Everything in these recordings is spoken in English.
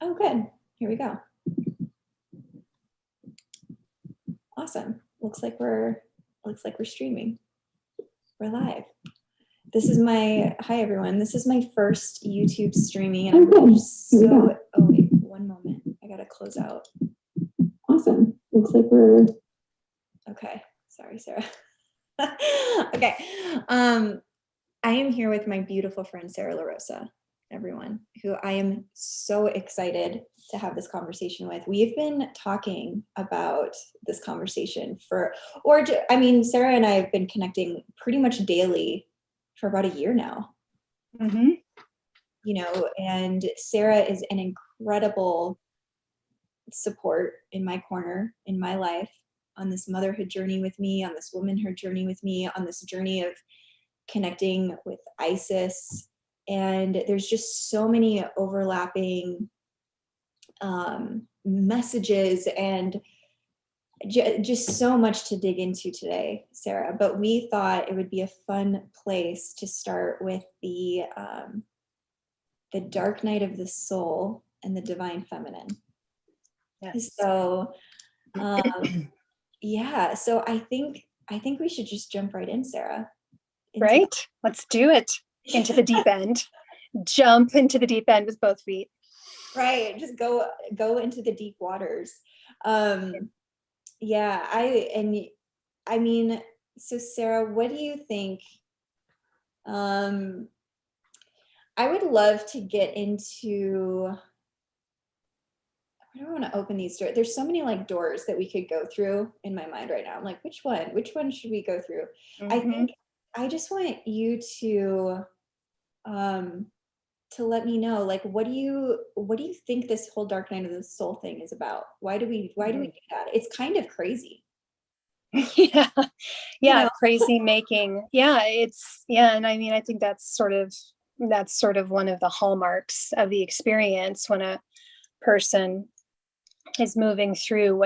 Oh, good. Here we go. Awesome. Looks like we're streaming. We're live. Hi everyone. This is my first YouTube streaming, and I'm so, oh wait, one moment. I gotta close out. Awesome. Looks like we're, okay. Sorry, Sarah. Okay. I am here with my beautiful friend, Sarah La Rosa, everyone, who I am so excited to have this conversation with. We've been talking about this conversation Sarah and I have been connecting pretty much daily for about a year now. Mm-hmm. You know, and Sarah is an incredible support in my corner, in my life, on this motherhood journey with me, on this womanhood journey with me, on this journey of connecting with Isis. And there's just so many overlapping messages and just so much to dig into today, Sarah. But we thought it would be a fun place to start with the dark night of the soul and the divine feminine. Yes. So yeah, so I think we should just jump right in, Sarah. Right? Let's do it. Into the deep end. Jump into the deep end with both feet. Right. Just go into the deep waters. Yeah, I mean, so Sarah, what do you think? I would love to get into, I don't want to open these doors. There's so many like doors that we could go through in my mind right now. I'm like, which one should we go through? Mm-hmm. I think I just want you to let me know, like, what do you think this whole dark night of the soul thing is about? Why do we do that? It's kind of crazy. Yeah. You know? Crazy making. Yeah. And I mean, I think that's sort of one of the hallmarks of the experience when a person is moving through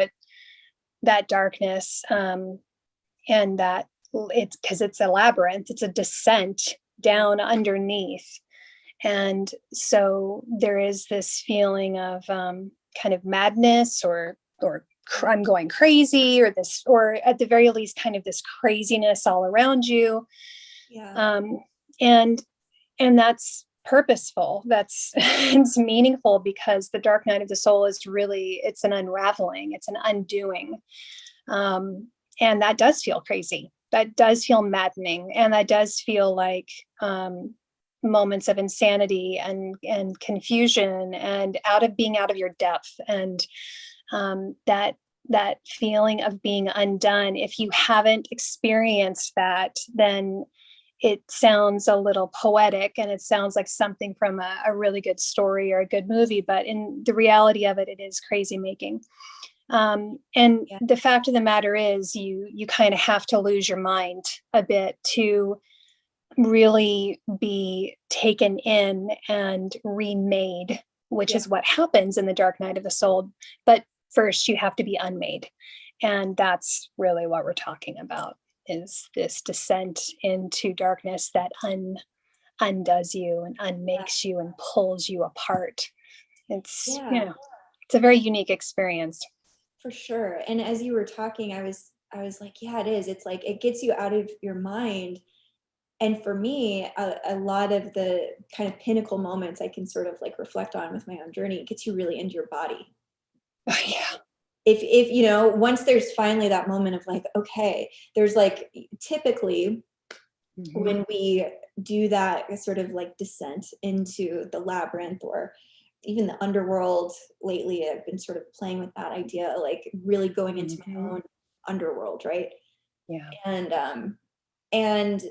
that darkness, and that it's because it's a labyrinth, it's a descent down underneath. And so there is this feeling of kind of madness or I'm going crazy, or at the very least kind of this craziness all around you. Yeah. And that's purposeful. It's meaningful, because the dark night of the soul is really, it's an unraveling, it's an undoing. And that does feel crazy. That does feel maddening. And that does feel like moments of insanity and confusion and being out of your depth. And that feeling of being undone. If you haven't experienced that, then it sounds a little poetic and it sounds like something from a really good story or a good movie, but in the reality of it, it is crazy making. The fact of the matter is you kind of have to lose your mind a bit to really be taken in and remade, which is what happens in the dark night of the soul. But first you have to be unmade. And that's really what we're talking about, is this descent into darkness that undoes you and unmakes you and pulls you apart. It's, it's a very unique experience. For sure. And as you were talking, I was like, yeah, it is. It's like, it gets you out of your mind. And for me, a lot of the kind of pinnacle moments I can sort of like reflect on with my own journey, it gets you really into your body. Oh, yeah. If you know, once there's finally that moment of like, okay, there's like, typically when we do that sort of like descent into the labyrinth or even the underworld, lately I've been sort of playing with that idea, like really going into my own underworld, right? Yeah. And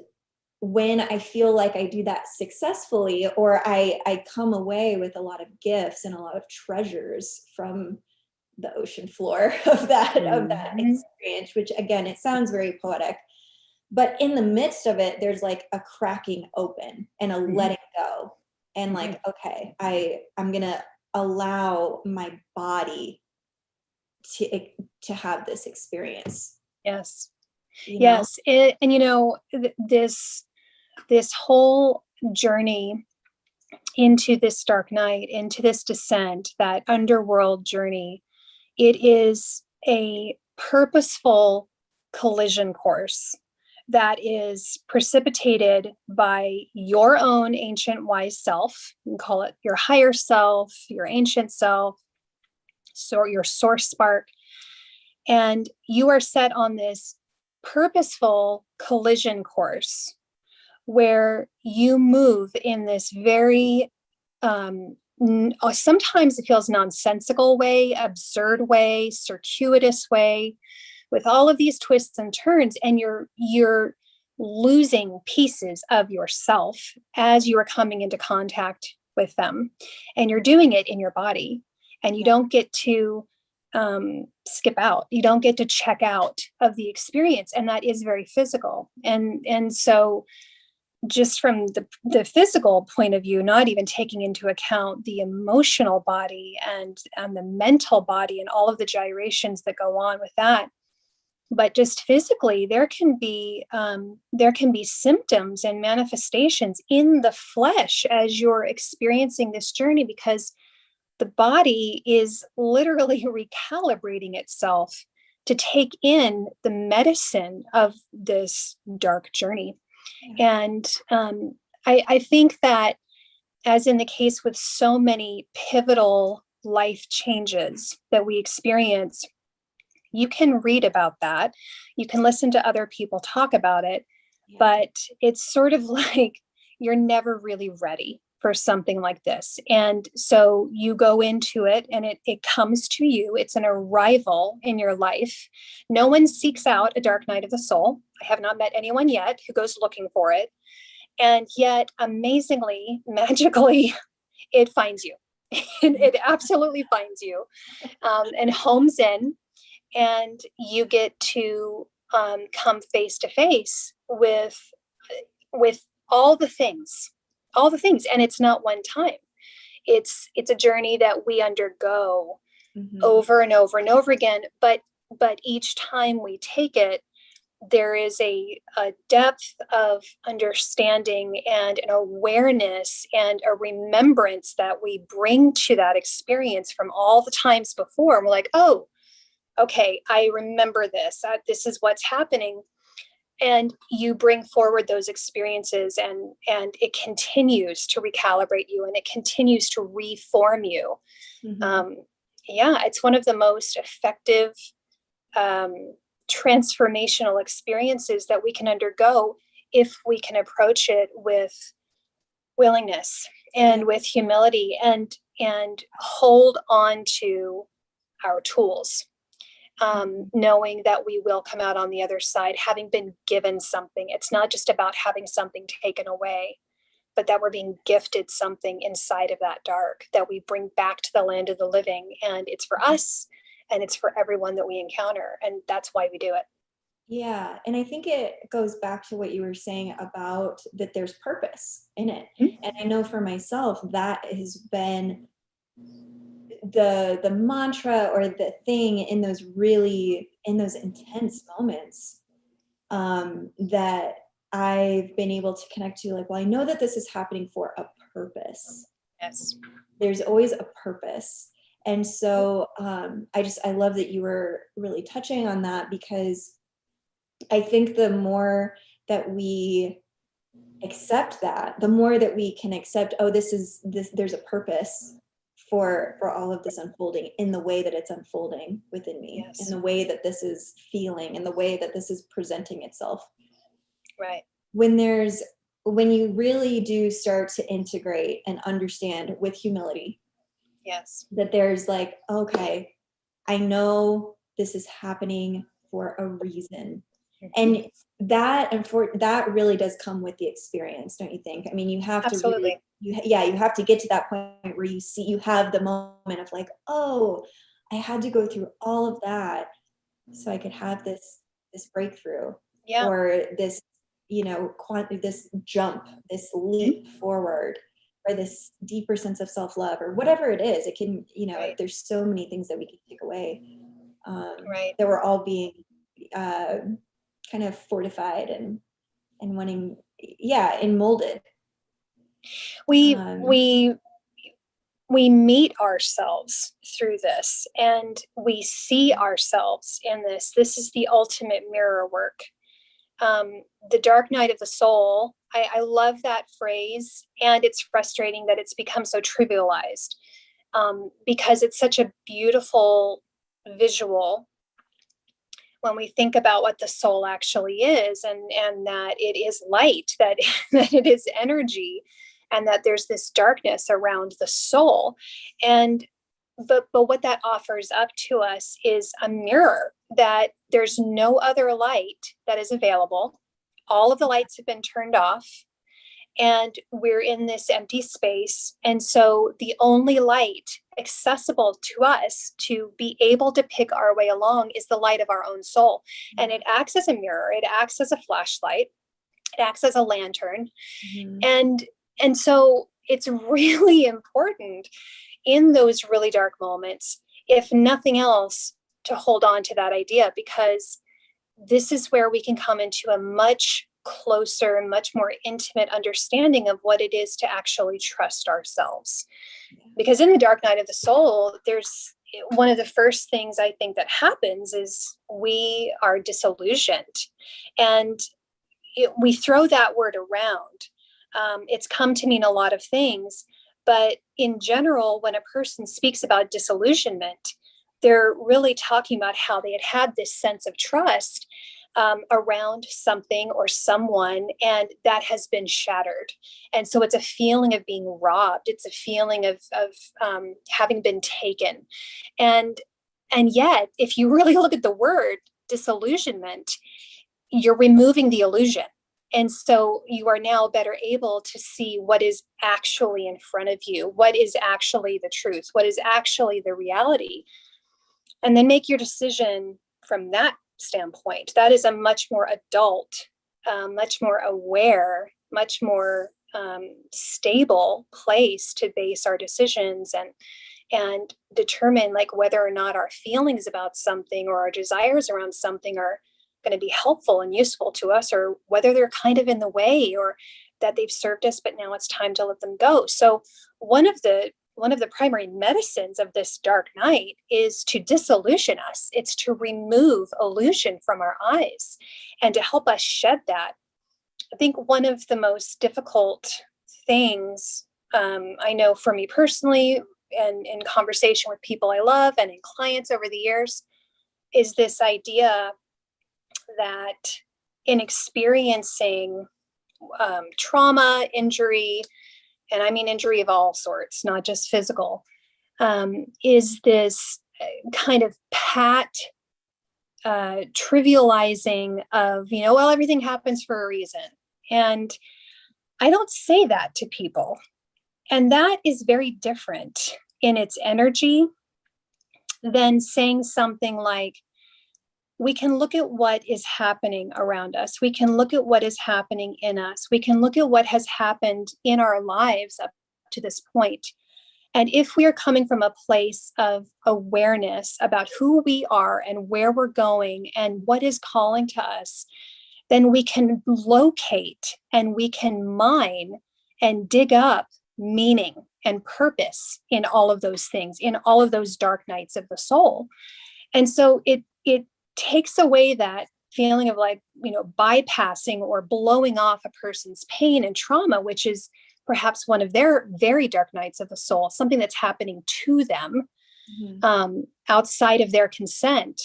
when I feel like I do that successfully, or I come away with a lot of gifts and a lot of treasures from the ocean floor of that experience, which again, it sounds very poetic, but in the midst of it, there's like a cracking open and a letting go. And like, okay, I'm gonna allow my body to have this experience. Yes. Yes. And you know, this whole journey into this dark night, into this descent, that underworld journey, it is a purposeful collision course that is precipitated by your own ancient wise self. You can call it your higher self, your ancient self, so your source spark. And you are set on this purposeful collision course where you move in this very sometimes it feels nonsensical way, absurd way, circuitous way, with all of these twists and turns, and you're losing pieces of yourself as you are coming into contact with them, and you're doing it in your body, and you don't get to skip out, you don't get to check out of the experience, and that is very physical. And so just from the physical point of view, not even taking into account the emotional body and the mental body and all of the gyrations that go on with that, but just physically, there can be symptoms and manifestations in the flesh as you're experiencing this journey, because the body is literally recalibrating itself to take in the medicine of this dark journey. And I think that, as in the case with so many pivotal life changes that we experience, you can read about that, you can listen to other people talk about it, but it's sort of like you're never really ready for something like this. And so you go into it and it comes to you. It's an arrival in your life. No one seeks out a dark night of the soul. I have not met anyone yet who goes looking for it. And yet, amazingly, magically, it finds you. It absolutely finds you, and homes in, and you get to come face to face with all the things, and it's not one time. It's a journey that we undergo over and over and over again. But each time we take it, there is a depth of understanding and an awareness and a remembrance that we bring to that experience from all the times before. And we're like, oh, okay, I remember this. This is what's happening. And you bring forward those experiences, and it continues to recalibrate you, and it continues to reform you. It's one of the most effective transformational experiences that we can undergo if we can approach it with willingness and with humility, and hold on to our tools, knowing that we will come out on the other side having been given something. It's not just about having something taken away, but that we're being gifted something inside of that dark that we bring back to the land of the living. And it's for us, and it's for everyone that we encounter. And that's why we do it. Yeah. And I think it goes back to what you were saying about that there's purpose in it. And I know for myself, that has been the mantra or the thing in those intense moments that I've been able to connect to, like, well, I know that this is happening for a purpose. Yes. There's always a purpose. And so I love that you were really touching on that, because I think the more that we accept that, the more that we can accept, oh, there's a purpose for all of this unfolding in the way that it's unfolding within me, in the way that this is feeling, in the way that this is presenting itself. Right. When you really do start to integrate and understand with humility, that there's like, okay, I know this is happening for a reason. And that really does come with the experience, don't you think? I mean, you have to really, you have to get to that point where you have the moment of like, oh, I had to go through all of that so I could have this breakthrough, or this, this jump, this leap forward, or this deeper sense of self-love, or whatever it is. It can, there's so many things that we can take away, that we're all being kind of fortified and wanting, and molded. We Um, we we meet ourselves through this, and we see ourselves in this. This is the ultimate mirror work. The dark night of the soul. I love that phrase, and it's frustrating that it's become so trivialized, because it's such a beautiful visual when we think about what the soul actually is, and that it is light, that, that it is energy, and that there's this darkness around the soul. And but what that offers up to us is a mirror, that there's no other light that is available. All of the lights have been turned off, and we're in this empty space. And so the only light accessible to us to be able to pick our way along is the light of our own soul. And it acts as a mirror, it acts as a flashlight, it acts as a lantern. mhm. And so it's really important in those really dark moments, if nothing else, to hold on to that idea, because this is where we can come into a much closer and much more intimate understanding of what it is to actually trust ourselves. Because in the dark night of the soul, there's one of the first things I think that happens is we are disillusioned. And we throw that word around. It's come to mean a lot of things. But in general, when a person speaks about disillusionment, they're really talking about how they had this sense of trust around something or someone, and that has been shattered. And so it's a feeling of being robbed. It's a feeling of having been taken. And yet, if you really look at the word disillusionment, you're removing the illusion. And so you are now better able to see what is actually in front of you, what is actually the truth, what is actually the reality, and then make your decision from that standpoint. That is a much more adult, much more aware, much more stable place to base our decisions and determine like whether or not our feelings about something or our desires around something are going to be helpful and useful to us, or whether they're kind of in the way, or that they've served us but now it's time to let them go. So one of the primary medicines of this dark night is to disillusion us. It's to remove illusion from our eyes and to help us shed that. I think one of the most difficult things, I know for me personally, and in conversation with people I love and in clients over the years, is this idea that in experiencing trauma, injury, and I mean injury of all sorts, not just physical, is this kind of trivializing of, well, everything happens for a reason. And I don't say that to people. And that is very different in its energy than saying something like, we can look at what is happening around us. We can look at what is happening in us. We can look at what has happened in our lives up to this point. And if we are coming from a place of awareness about who we are and where we're going and what is calling to us, then we can locate and we can mine and dig up meaning and purpose in all of those things, in all of those dark nights of the soul. And so it takes away that feeling of like, bypassing or blowing off a person's pain and trauma, which is perhaps one of their very dark nights of the soul, something that's happening to them, outside of their consent.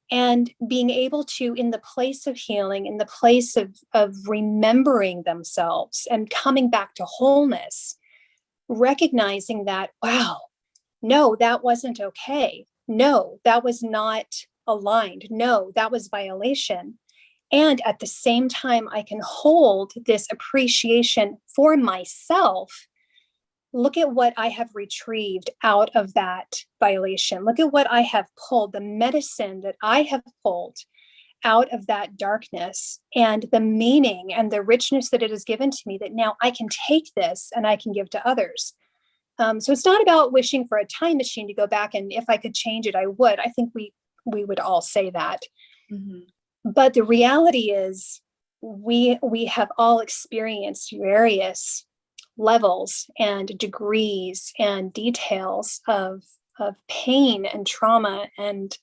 And being able to, in the place of healing, in the place of remembering themselves and coming back to wholeness, recognizing that, wow, no, that wasn't okay. No, that was not aligned. No, that was violation. And at the same time, I can hold this appreciation for myself. Look at what I have retrieved out of that violation. Look at what I have pulled, the medicine that I have pulled out of that darkness, and the meaning and the richness that it has given to me, that now I can take this and I can give to others. So it's not about wishing for a time machine to go back, and if I could change it, I would. I think we would all say that. Mm-hmm. But the reality is we have all experienced various levels and degrees and details of pain and trauma. And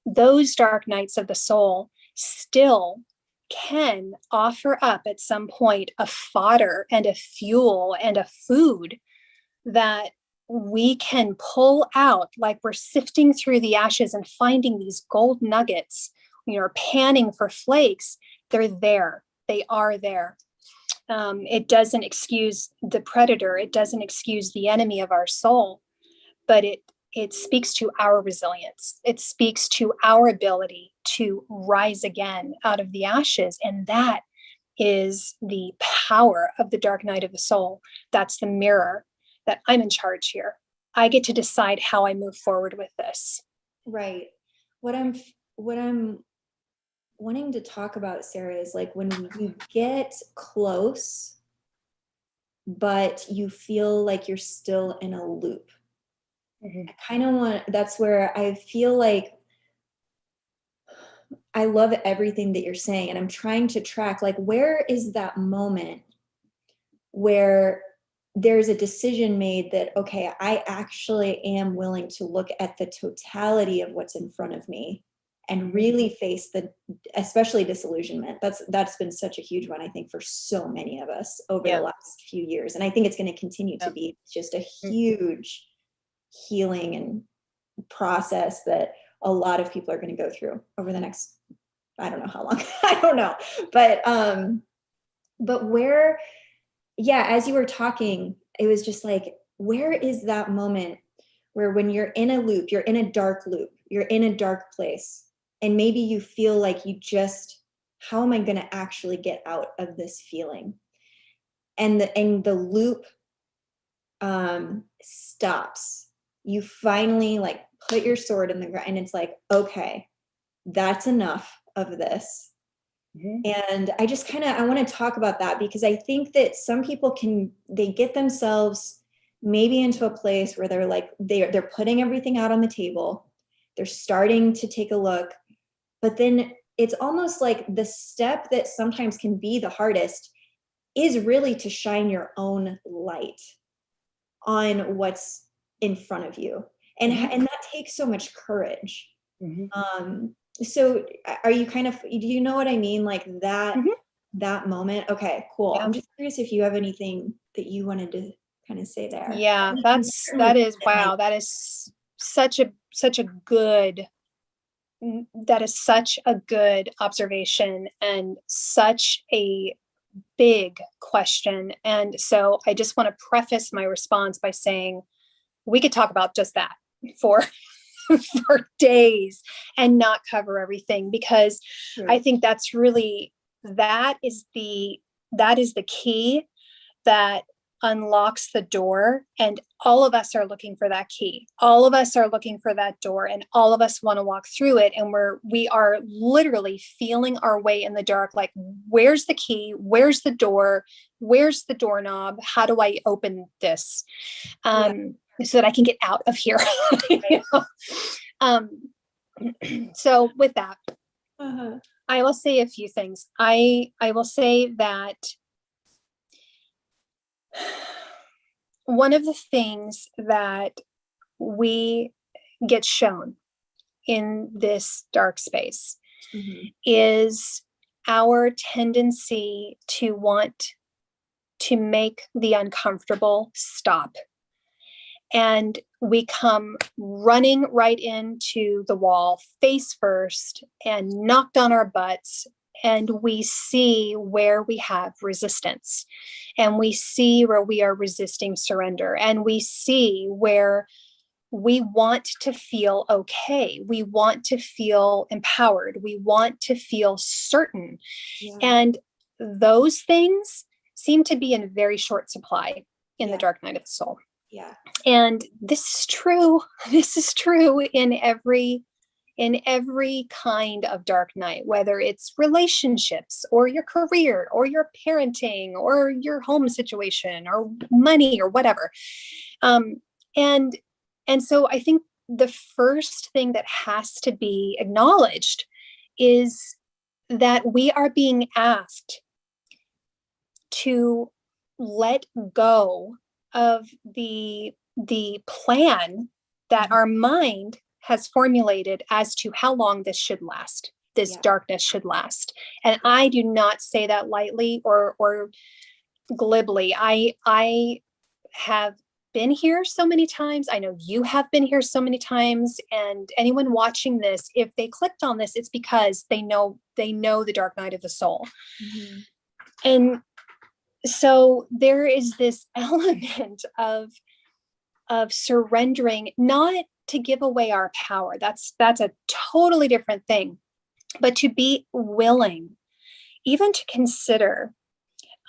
those dark nights of the soul still can offer up at some point a fodder and a fuel and a food that we can pull out, like we're sifting through the ashes and finding these gold nuggets, panning for flakes. They're there. They are there. It doesn't excuse the predator. It doesn't excuse the enemy of our soul, but it speaks to our resilience. It speaks to our ability to rise again out of the ashes. And that is the power of the dark night of the soul. That's the mirror that I'm in charge here. I get to decide how I move forward with this. Right. What I'm wanting to talk about, Sarah, is like when you get close, but you feel like you're still in a loop. I kind of that's where I feel like I love everything that you're saying. And I'm trying to track, like, where is that moment where there's a decision made that, okay, I actually am willing to look at the totality of what's in front of me and really face especially disillusionment. That's been such a huge one, I think, for so many of us over the last few years. And I think it's going to continue to be just a huge healing and process that a lot of people are going to go through over the next, I don't know how long, I don't know. But where, as you were talking, it was just like, where is that moment where when you're in a loop, you're in a dark loop, you're in a dark place, and maybe you feel like how am I going to actually get out of this feeling? And the loop stops. You finally like put your sword in the ground and it's like, okay, that's enough of this. And I just I want to talk about that, because I think that some people they get themselves maybe into a place where they're like, they're putting everything out on the table. They're starting to take a look, but then it's almost like the step that sometimes can be the hardest is really to shine your own light on what's in front of you. And that takes so much courage. So are you do you know what I mean? Like that moment? Okay, cool. Yeah. I'm just curious if you have anything that you wanted to kind of say there. Yeah, that is such a good observation and such a big question. And so I just want to preface my response by saying we could talk about just that for days and not cover everything, because I think that is the key that unlocks the door. And all of us are looking for that key. All of us are looking for that door, and all of us want to walk through it. And we are literally feeling our way in the dark. Like, where's the key? Where's the door? Where's the doorknob? How do I open this? So that I can get out of here. So with that, I will say a few things. I will say that one of the things that we get shown in this dark space is our tendency to want to make the uncomfortable stop. And we come running right into the wall face first and knocked on our butts. And we see where we have resistance, and we see where we are resisting surrender, and we see where we want to feel okay. We want to feel empowered. We want to feel certain. And those things seem to be in very short supply in the dark night of the soul. And this is true. This is true in every kind of dark night, whether it's relationships or your career or your parenting or your home situation or money or whatever. And so I think the first thing that has to be acknowledged is that we are being asked to let go of the plan that our mind has formulated as to how long this should last, this darkness should last. And I do not say that lightly or glibly. I have been here so many times. I know you have been here so many times, and anyone watching this, if they clicked on this, it's because they know the dark night of the soul. And so there is this element of surrendering, not to give away our power. That's a totally different thing, but to be willing, even to consider,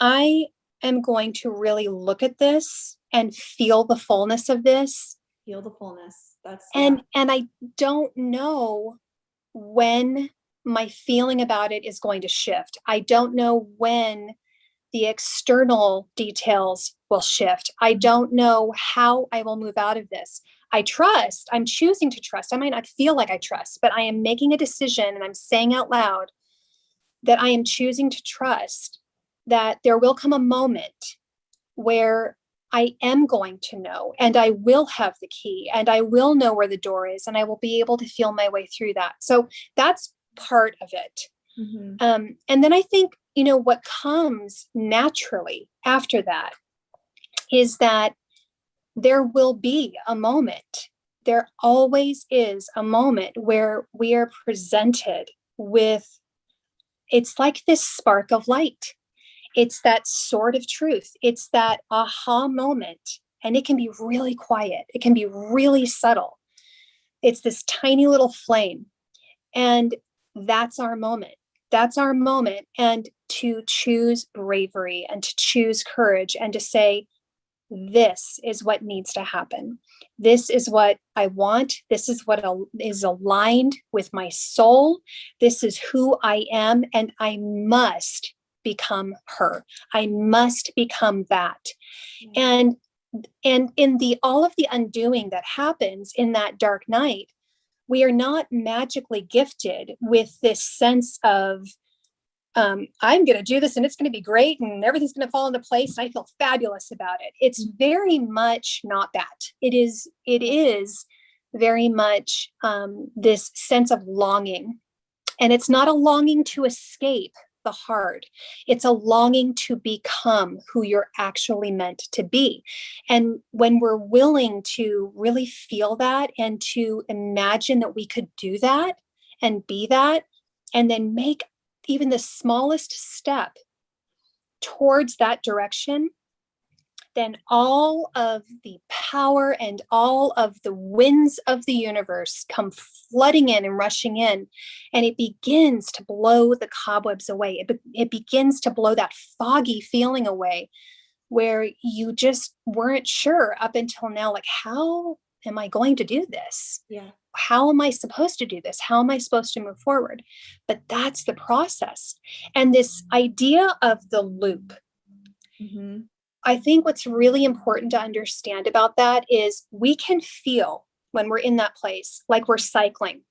I am going to really look at this and feel the fullness of this. Feel the fullness. And I don't know when my feeling about it is going to shift. I don't know when the external details will shift. I don't know how I will move out of this. I'm choosing to trust. I might not feel like I trust, but I am making a decision, and I'm saying out loud that I am choosing to trust that there will come a moment where I am going to know, and I will have the key, and I will know where the door is, and I will be able to feel my way through that. So that's part of it. And then I think, what comes naturally after that is that there will be a moment. There always is a moment where we are presented with, it's like this spark of light. It's that sword of truth. It's that aha moment. And it can be really quiet. It can be really subtle. It's this tiny little flame. And that's our moment. That's our moment. And to choose bravery and to choose courage and to say, this is what needs to happen. This is what I want. This is what is aligned with my soul. This is who I am. And I must become her. I must become that. And in all of the undoing that happens in that dark night, we are not magically gifted with this sense of, I'm going to do this and it's going to be great and everything's going to fall into place and I feel fabulous about it. It's very much not that. It is very much this sense of longing. And it's not a longing to escape the hard. It's a longing to become who you're actually meant to be. And when we're willing to really feel that and to imagine that we could do that and be that, and then make even the smallest step towards that direction, then all of the power and all of the winds of the universe come flooding in and rushing in, and it begins to blow the cobwebs away. It begins to blow that foggy feeling away where you just weren't sure up until now, like, how am I going to do this? How am I supposed to do this? How am I supposed to move forward? But that's the process. And this idea of the loop, I think what's really important to understand about that is we can feel when we're in that place, like we're cycling,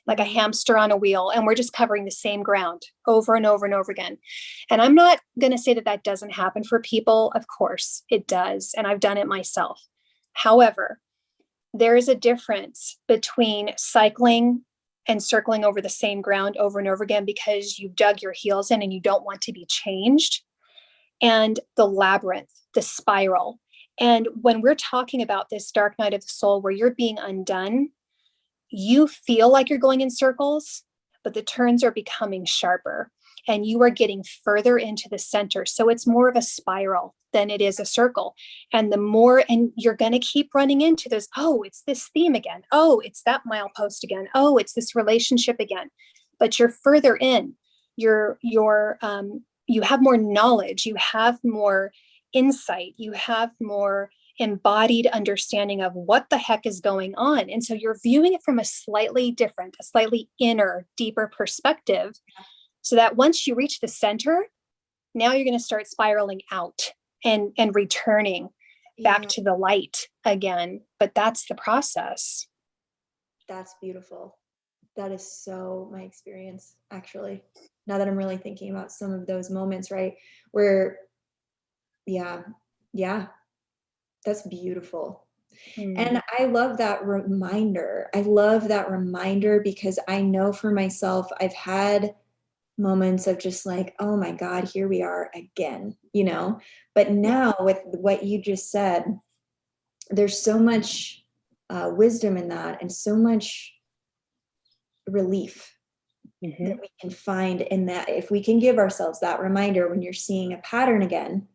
like a hamster on a wheel, and we're just covering the same ground over and over and over again. And I'm not going to say that that doesn't happen for people. Of course it does. And I've done it myself. However, there is a difference between cycling and circling over the same ground over and over again because you've dug your heels in and you don't want to be changed, and the labyrinth, the spiral. And when we're talking about this dark night of the soul where you're being undone, you feel like you're going in circles, but the turns are becoming sharper and you are getting further into the center. So it's more of a spiral than it is a circle. And and you're going to keep running into those, oh, it's this theme again. Oh, it's that milepost again. Oh, it's this relationship again. But you're further in. You have more knowledge, you have more insight, you have more embodied understanding of what the heck is going on. And so you're viewing it from a slightly different, a slightly inner, deeper perspective, so that once you reach the center, now you're going to start spiraling out and returning back to the light again. But that's the process. That's beautiful. That is so my experience, actually. Now that I'm really thinking about some of those moments, right, where Yeah. Yeah. That's beautiful. Mm. And I love that reminder. I love that reminder because I know for myself, I've had moments of just like, oh my God, here we are again, you know? But Yeah. now with what you just said, there's so much wisdom in that and so much relief Mm-hmm. that we can find in that. If we can give ourselves that reminder when you're seeing a pattern again,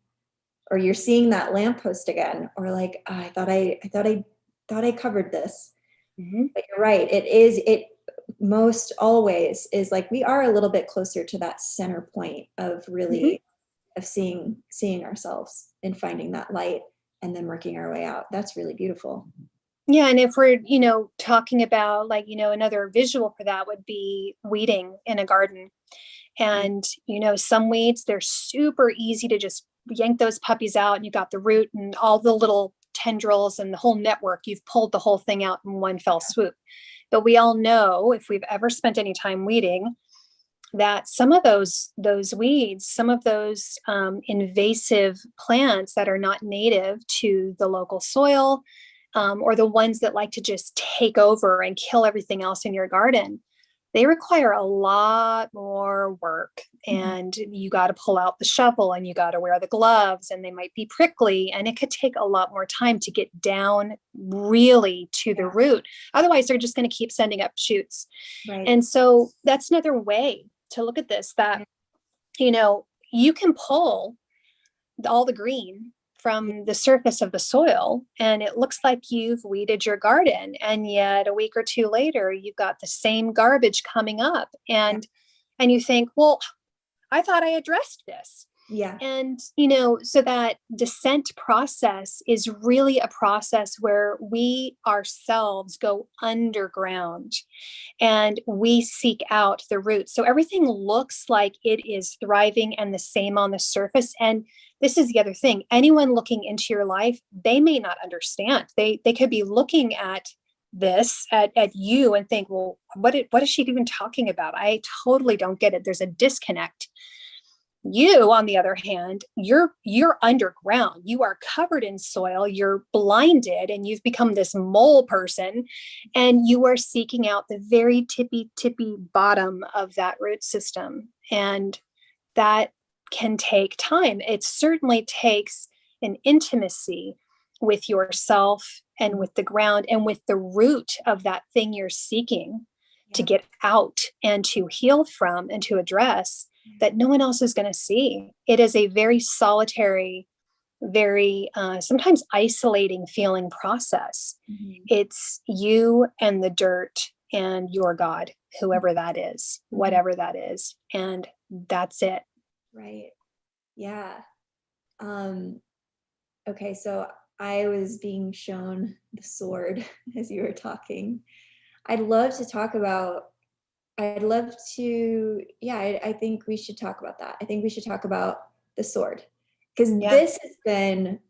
or you're seeing that lamppost again, or like, oh, I thought I covered this. Mm-hmm. But you're right. It most always is like we are a little bit closer to that center point of Mm-hmm. really of seeing ourselves and finding that light and then working our way out. That's really beautiful. Yeah, and if we're, talking about like, another visual for that would be weeding in a garden. Yeah. And, some weeds, they're super easy to just yank those puppies out and you got the root and all the little tendrils and the whole network. You've pulled the whole thing out in one fell swoop. But we all know if we've ever spent any time weeding, that some of those weeds, some of those invasive plants that are not native to the local soil, or the ones that like to just take over and kill everything else in your garden, they require a lot more work. Mhm. And you got to pull out the shovel and you got to wear the gloves and they might be prickly and it could take a lot more time to get down really to the Yeah. root. Otherwise, they're just going to keep sending up shoots. Right. And so that's another way to look at this, that, Yeah. you can pull all the green Yeah. from the surface of the soil and it looks like you've weeded your garden, and yet a week or two later you've got the same garbage coming up, and you think, well, I thought I addressed this. Yeah. And, so that descent process is really a process where we ourselves go underground and we seek out the roots. So everything looks like it is thriving and the same on the surface. And this is the other thing. Anyone looking into your life, they may not understand. They could be looking at this at you and think, well, what is she even talking about? I totally don't get it. There's a disconnect. You, on the other hand, you're underground. You are covered in soil. You're blinded, and you've become this mole person, and you are seeking out the very tippy bottom of that root system, and that can take time. It certainly takes an intimacy with yourself and with the ground and with the root of that thing you're seeking to Yeah. get out and to heal from and to address, that no one else is going to see. It is a very solitary, very sometimes isolating feeling process. Mhm. It's you and the dirt and your God, whoever that is, Mhm. whatever that is. And that's it. Right. Yeah. Um, okay, so I was being shown the sword as you were talking. I'd love to talk about, I'd love to, yeah, I think we should talk about that. I think we should talk about the sword because Yeah. this has been,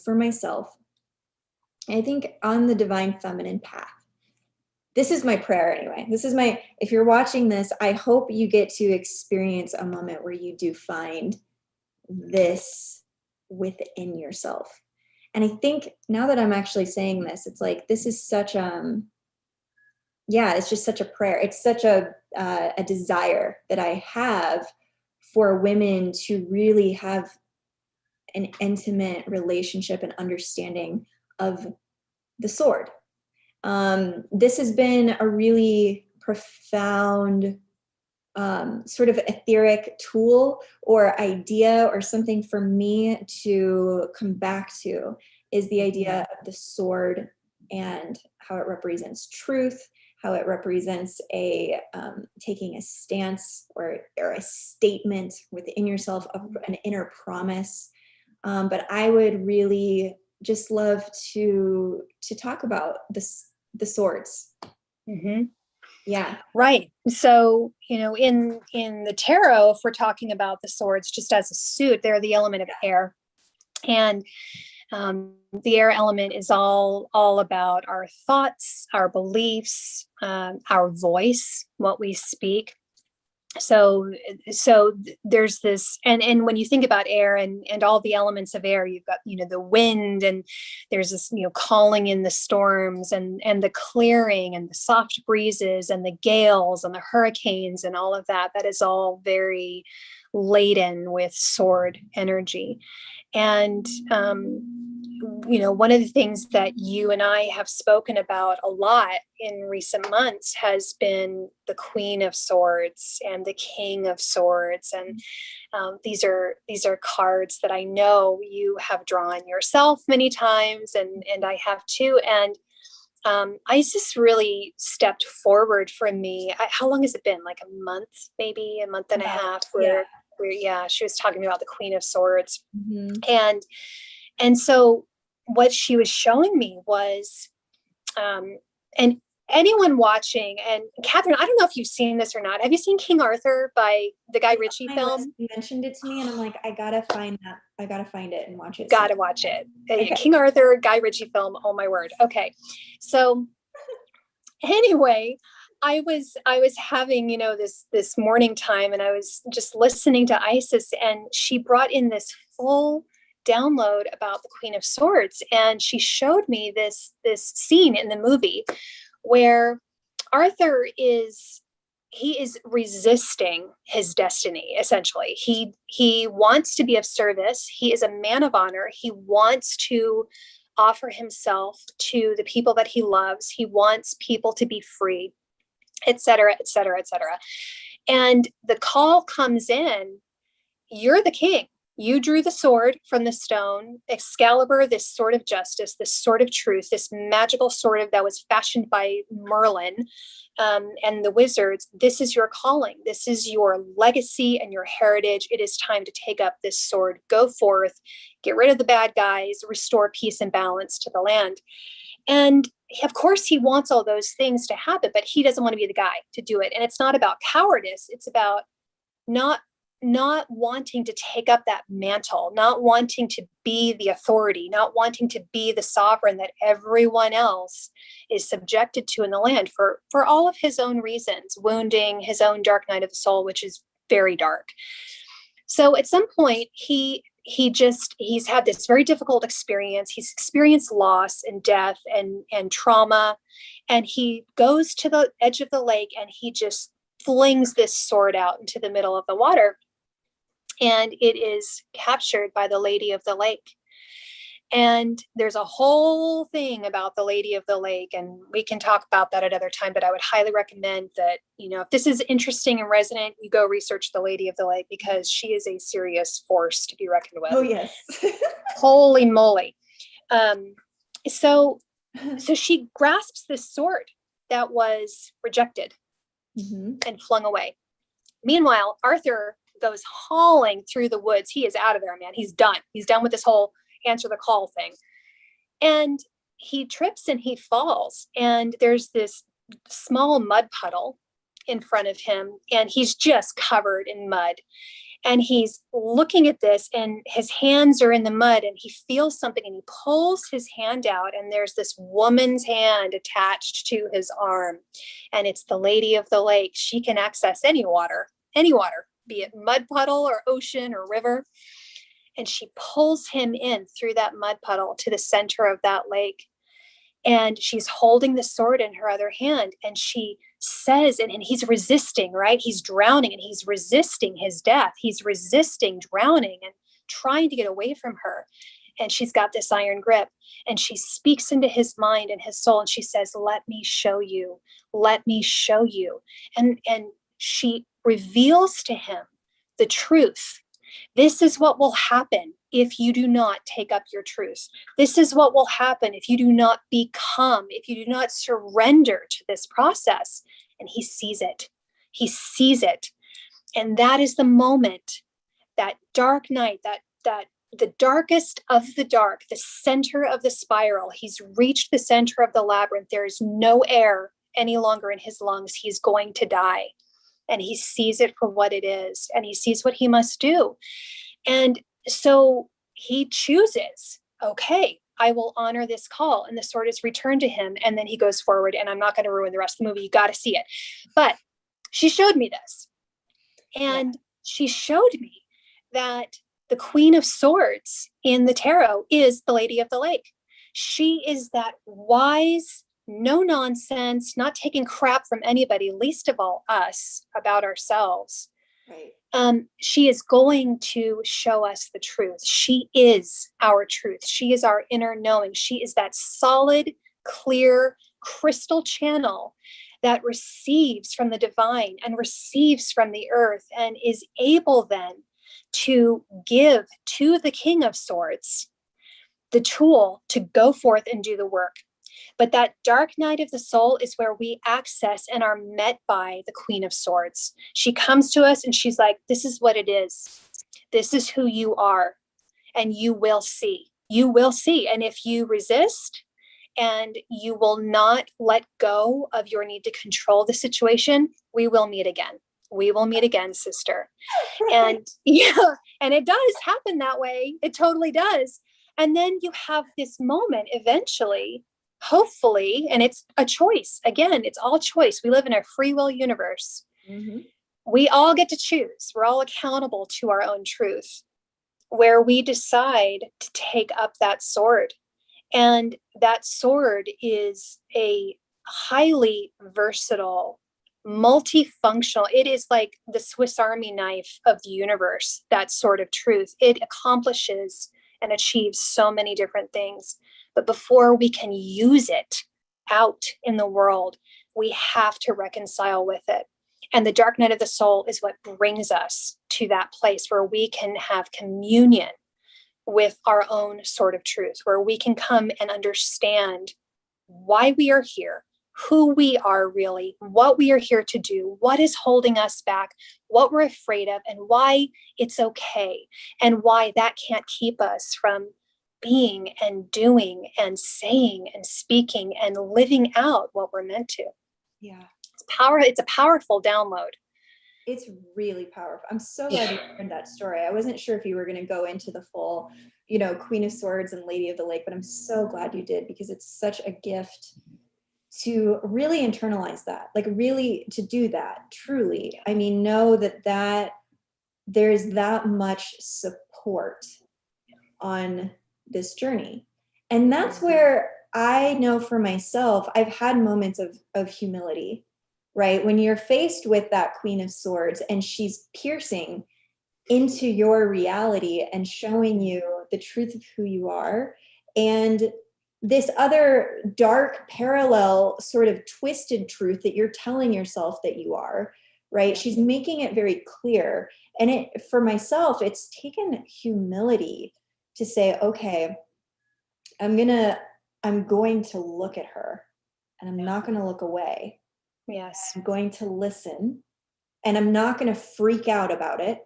for myself, I think on the divine feminine path. This is my prayer anyway. This is my, if you're watching this, I hope you get to experience a moment where you do find this within yourself. And I think now that I'm actually saying this, it's like this is such yeah, it's just such a prayer. It's such a desire that I have for women to really have an intimate relationship and understanding of the sword. This has been a really profound sort of etheric tool or idea or something for me to come back to is the idea of the sword and how it represents truth, how it represents a taking a stance or a statement within yourself of an inner promise. But I would really just love to talk about this the swords. Mm-hmm. Yeah. Right. So, in the tarot, if we're talking about the swords just as a suit, they're the element of air. And the air element is all about our thoughts, our beliefs, our voice, what we speak. so there's this, and when you think about air and all the elements of air, you've got, the wind, and there's this, calling in the storms, and the clearing, and the soft breezes, and the gales, and the hurricanes, and all of that is all very laden with sword energy. And one of the things that you and I have spoken about a lot in recent months has been the Queen of Swords and the King of Swords. And these are cards that I know you have drawn yourself many times, and I have too. And I just really stepped forward from me. How long has it been? Like a month, maybe a month and a half, where she was talking about the Queen of Swords. Mm-hmm. And so what she was showing me was, and anyone watching, and Katherine, I don't know if you've seen this or not. Have you seen King Arthur by the Guy Ritchie film? You mentioned it to me, and I'm like, I gotta find that. I gotta find it and watch it. Gotta watch it. Okay. King Arthur, Guy Ritchie film. Oh my word. Okay. So anyway, I was having, this morning time, and I was just listening to Isis, and she brought in this full download about the Queen of Swords, and she showed me this scene in the movie where Arthur is resisting his destiny. Essentially, he wants to be of service. He is a man of honor. He wants to offer himself to the people that he loves. He wants people to be free, etc., etc., etc. And the call comes in: you're the king. You drew the sword from the stone, Excalibur, this sword of justice, this sword of truth, this magical sword that was fashioned by Merlin and the wizards. This is your calling. This is your legacy and your heritage. It is time to take up this sword, go forth, get rid of the bad guys, restore peace and balance to the land. And of course, he wants all those things to happen, but he doesn't want to be the guy to do it. And it's not about cowardice. It's about not wanting to take up that mantle, not wanting to be the authority, not wanting to be the sovereign that everyone else is subjected to in the land for all of his own reasons, wounding his own dark night of the soul, which is very dark. So at some point, he's had this very difficult experience. He's experienced loss and death and trauma, and he goes to the edge of the lake, and he just flings this sword out into the middle of the water. And it is captured by the Lady of the Lake. And there's a whole thing about the Lady of the Lake, and we can talk about that at another time, but I would highly recommend that, if this is interesting and resonant, you go research the Lady of the Lake, because she is a serious force to be reckoned with. Oh, yes. Holy moly. So she grasps this sword that was rejected and flung away. Meanwhile, Arthur goes hauling through the woods. He is out of there, man. He's done. He's done with this whole answer the call thing. And he trips and he falls. And there's this small mud puddle in front of him, and he's just covered in mud. And he's looking at this, and his hands are in the mud, and he feels something, and he pulls his hand out, and there's this woman's hand attached to his arm. And it's the Lady of the Lake. She can access any water, be it mud puddle or ocean or river. And she pulls him in through that mud puddle to the center of that lake. And she's holding the sword in her other hand. And she says, and he's resisting, right? He's drowning, and he's resisting his death. He's resisting drowning and trying to get away from her. And she's got this iron grip, and she speaks into his mind and his soul. And she says, let me show you. Let me show you. And she reveals to him the truth. This is what will happen if you do not take up your truth. This is what will happen if you do not become, if you do not surrender to this process. And he sees it. He sees it. And that is the moment, that dark night, that the darkest of the dark, the center of the spiral. He's reached the center of the labyrinth. There is no air any longer in his lungs. He's going to die. And he sees it for what it is, and he sees what he must do. And so he chooses, okay, I will honor this call. And the sword is returned to him. And then he goes forward, and I'm not going to ruin the rest of the movie. You got to see it. But she showed me this. And she showed me that the Queen of Swords in the tarot is the Lady of the Lake. She is that wise, no nonsense, not taking crap from anybody, least of all us, about ourselves. Right. She is going to show us the truth. She is our truth. She is our inner knowing. She is that solid, clear, crystal channel that receives from the divine and receives from the earth and is able then to give to the King of Swords the tool to go forth and do the work. But that dark night of the soul is where we access and are met by the Queen of Swords. She comes to us and she's like, this is what it is. This is who you are. And you will see. You will see. And if you resist and you will not let go of your need to control the situation, we will meet again. We will meet again, sister. And and it does happen that way. It totally does. And then you have this moment eventually, hopefully, and it's a choice. Again, it's all choice. We live in a free will universe. Mm-hmm. We all get to choose. We're all accountable to our own truth, where we decide to take up that sword. And that sword is a highly versatile, multifunctional. It is like the Swiss Army knife of the universe, that sword of truth. It accomplishes and achieves so many different things. But before we can use it out in the world, we have to reconcile with it. And the dark night of the soul is what brings us to that place where we can have communion with our own sword of truth, where we can come and understand why we are here, who we are really, what we are here to do, what is holding us back, what we're afraid of, and why it's okay, and why that can't keep us from being and doing and saying and speaking and living out what we're meant to. Yeah. It's a powerful download. It's really powerful. I'm so glad you heard that story. I wasn't sure if you were going to go into the full, Queen of Swords and Lady of the Lake, but I'm so glad you did, because it's such a gift to really internalize that, like really to do that truly. I mean, know that there's that much support on this journey. And that's where I know for myself, I've had moments of humility, right? When you're faced with that Queen of Swords and she's piercing into your reality and showing you the truth of who you are, and this other dark, parallel, sort of twisted truth that you're telling yourself that you are, right? She's making it very clear. And for myself, it's taken humility to say, okay, I'm going to look at her, and I'm not going to look away. Yes. I'm going to listen, and I'm not going to freak out about it.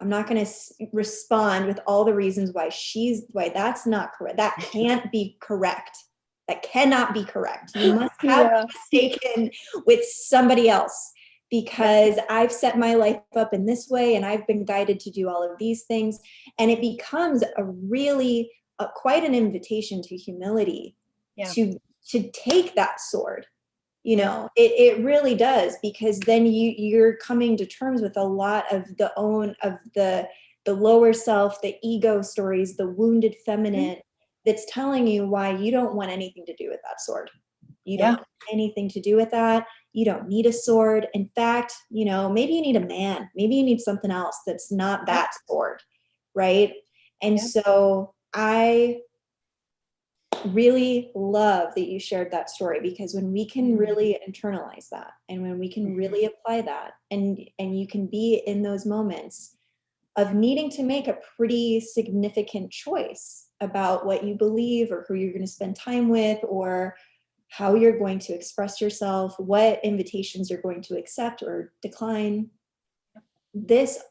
I'm not going to respond with all the reasons why that's not correct. That can't be correct. That cannot be correct. You must have mistaken with somebody else, because I've set my life up in this way and I've been guided to do all of these things. And it becomes a really quite an invitation to humility, to take that sword. It really does, because then you're coming to terms with a lot of the lower self, the ego stories, the wounded feminine, that's telling you why you don't want anything to do with that sword. You don't want anything to do with that. You don't need a sword. In fact, maybe you need a man. Maybe you need something else that's not that sword, right? And so I really love that you shared that story, because when we can really internalize that, and when we can really apply that, and you can be in those moments of needing to make a pretty significant choice about what you believe, or who you're going to spend time with, or how you're going to express yourself, what invitations you're going to accept or decline.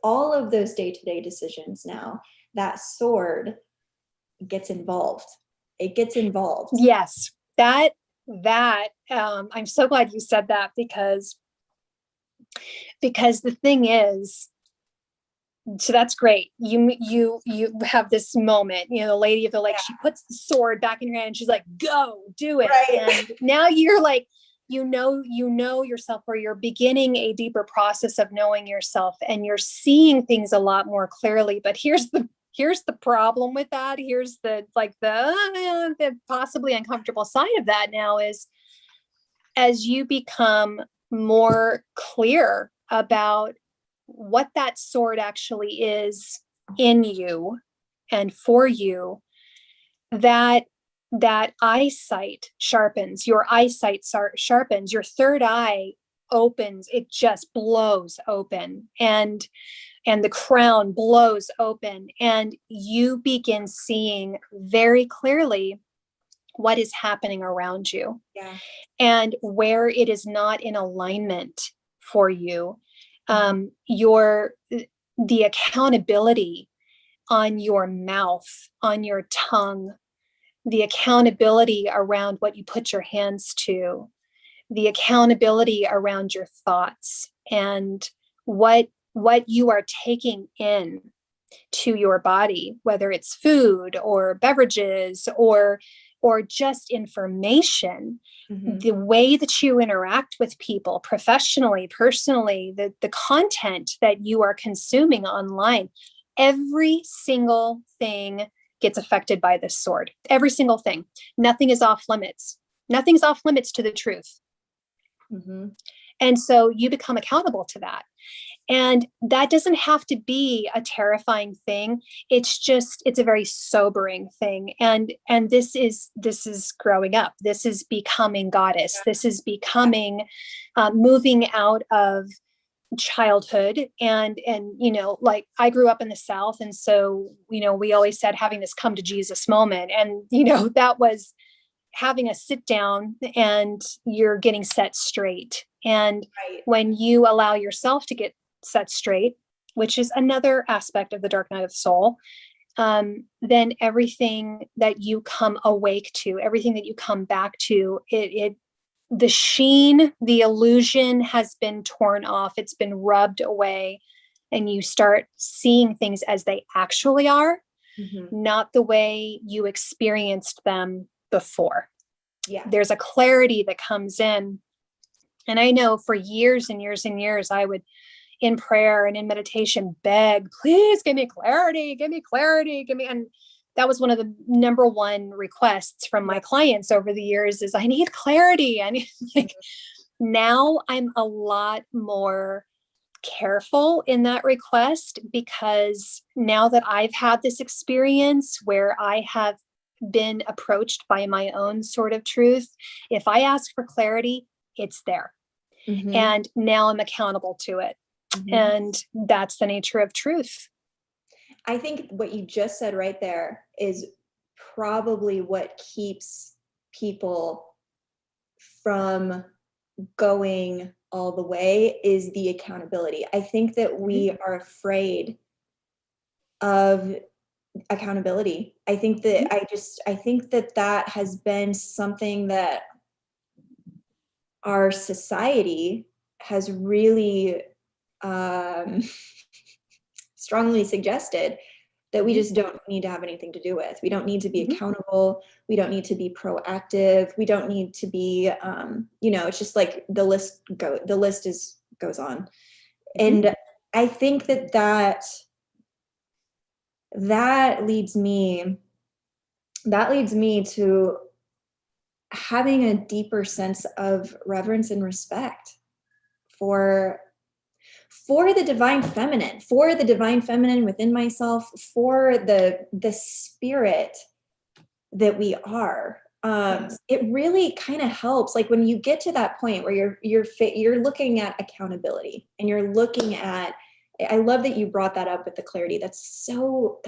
All of those day-to-day decisions, now that sword gets involved. It gets involved. Yes, that I'm so glad you said that, because the thing is, so that's great. You have this moment, the Lady of the Lake, she puts the sword back in your hand and she's like, go do it. Right. And now you're like, you know yourself, or you're beginning a deeper process of knowing yourself, and you're seeing things a lot more clearly. But here's the problem with that. Here's the possibly uncomfortable side of that now is, as you become more clear about what that sword actually is in you and for you, that eyesight sharpens, your eyesight sharpens, your third eye opens, it just blows open, and the crown blows open, and you begin seeing very clearly what is happening around you. Yeah. And where it is not in alignment for you. The accountability on your mouth, on your tongue, the accountability around what you put your hands to, the accountability around your thoughts, and what you are taking in to your body, whether it's food or beverages or just information. The way that you interact with people professionally, personally, the content that you are consuming online, every single thing gets affected by this sword. Every single thing. Nothing is off limits. Nothing's off limits to the truth. And so you become accountable to that. And that doesn't have to be a terrifying thing. It's a very sobering thing. And this is growing up. This is becoming goddess. This is becoming, moving out of childhood. And, like I grew up in the South. And so, we always said having this come to Jesus moment. And, that was having a sit down and you're getting set straight. And when you allow yourself to get set straight, which is another aspect of the dark night of the soul, then everything that you come awake to, everything that you come back to, the sheen, the illusion has been torn off. It's been rubbed away, and you start seeing things as they actually are, not the way you experienced them before. Yeah. There's a clarity that comes in. And I know for years and years and years, I would, in prayer and in meditation, beg, please give me clarity, and that was one of the number one requests from my clients over the years is I need clarity. Now I'm a lot more careful in that request, because now that I've had this experience where I have been approached by my own sort of truth, if I ask for clarity, it's there. And now I'm accountable to it. And that's the nature of truth. I think what you just said right there is probably what keeps people from going all the way, is the accountability. I think that we are afraid of accountability. I think that I think that has been something that our society has really strongly suggested that we just don't need to have anything to do with. We don't need to be accountable. We don't need to be proactive. We don't need to be, it's just like the list goes on. And I think that leads me to having a deeper sense of reverence and respect for the divine feminine within myself, for the spirit that we are. It really kind of helps, like when you get to that point where you're looking at accountability, and you're looking at, I love that you brought that up with the clarity. That's so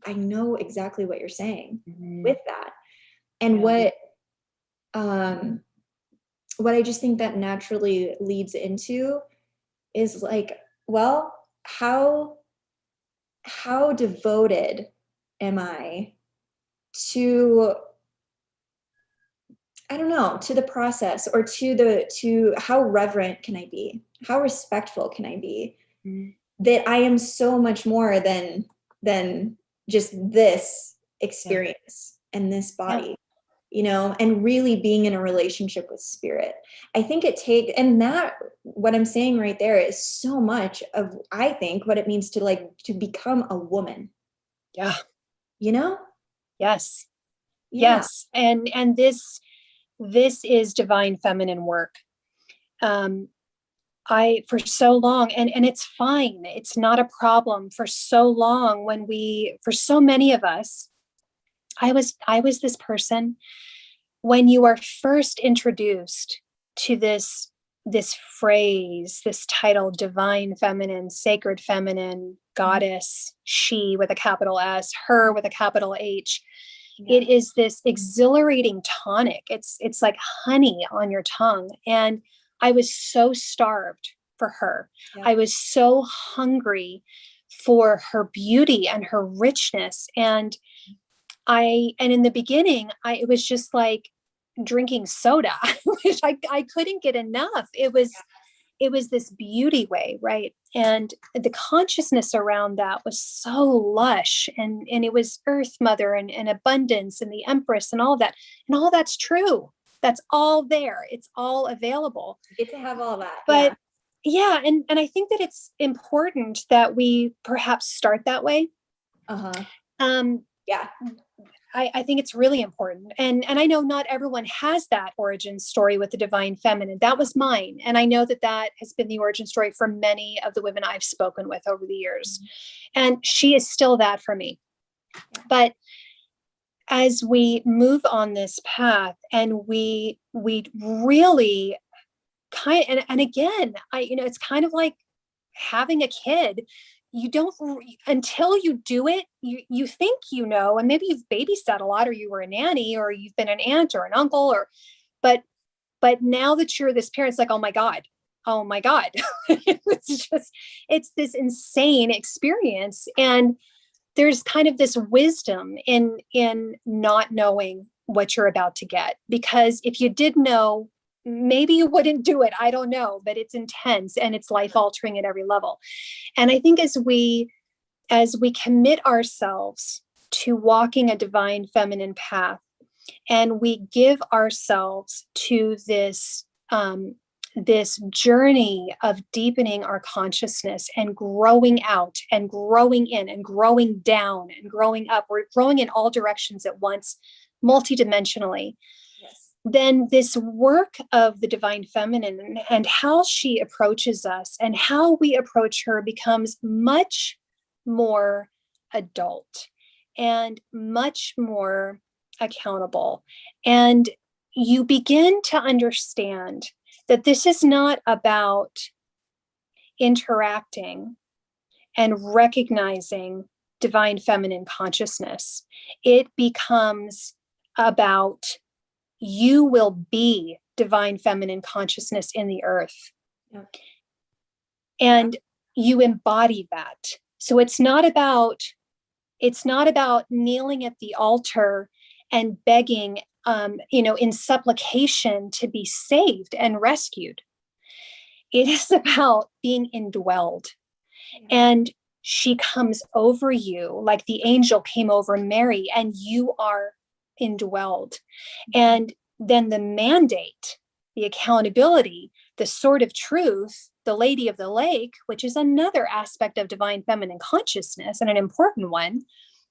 I know exactly what you're saying with that. And what I just think that naturally leads into is like, well, how devoted am I to, I don't know, to the process, or to how reverent can I be? How respectful can I be? That I am so much more than just this experience and this body. you know, and really being in a relationship with spirit. I think it takes, and that, what I'm saying right there is so much of, I think, what it means to like, to become a woman, Yeah. you know? Yes. Yeah. Yes. And this is divine feminine work. I, for so long, and it's fine. It's not a problem. For so long, for so many of us, I was this person. When you are first introduced to this phrase, this title, divine feminine, sacred feminine, goddess, she with a capital S, her with a capital H, it is this exhilarating tonic. It's like honey on your tongue. And I was so starved for her. Yeah. I was so hungry for her beauty and her richness. And in the beginning, it was just like drinking soda, which I couldn't get enough. It was this beauty way, right? And the consciousness around that was so lush, and it was Earth Mother and abundance and the Empress and all that. And all that's true. That's all there. It's all available. You get to have all that. But yeah, and I think that it's important that we perhaps start that way. Uh-huh. Yeah. I think it's really important. And I know not everyone has that origin story with the divine feminine. That was mine. And I know that has been the origin story for many of the women I've spoken with over the years. And she is still that for me. But as we move on this path and we really and again, it's kind of like having a kid. You don't, until you do it, you think, and maybe you've babysat a lot, or you were a nanny, or you've been an aunt or an uncle, but now that you're this parent, it's like, oh my God. It's this insane experience. And there's kind of this wisdom in not knowing what you're about to get, because if you did know, maybe you wouldn't do it. I don't know, but it's intense and it's life altering at every level. And I think as we commit ourselves to walking a divine feminine path, and we give ourselves to this journey of deepening our consciousness and growing out and growing in and growing down and growing up, we're growing in all directions at once, multidimensionally. Then this work of the divine feminine and how she approaches us and how we approach her becomes much more adult and much more accountable. And you begin to understand that this is not about interacting and recognizing divine feminine consciousness. It becomes about, you will be divine feminine consciousness in the earth. Yep. And you embody that. So it's not about kneeling at the altar and begging, in supplication to be saved and rescued. It is about being indwelled. And she comes over you like the angel came over Mary, and you are indwelled. And then the mandate, the accountability, the sword of truth, the Lady of the Lake, which is another aspect of divine feminine consciousness and an important one,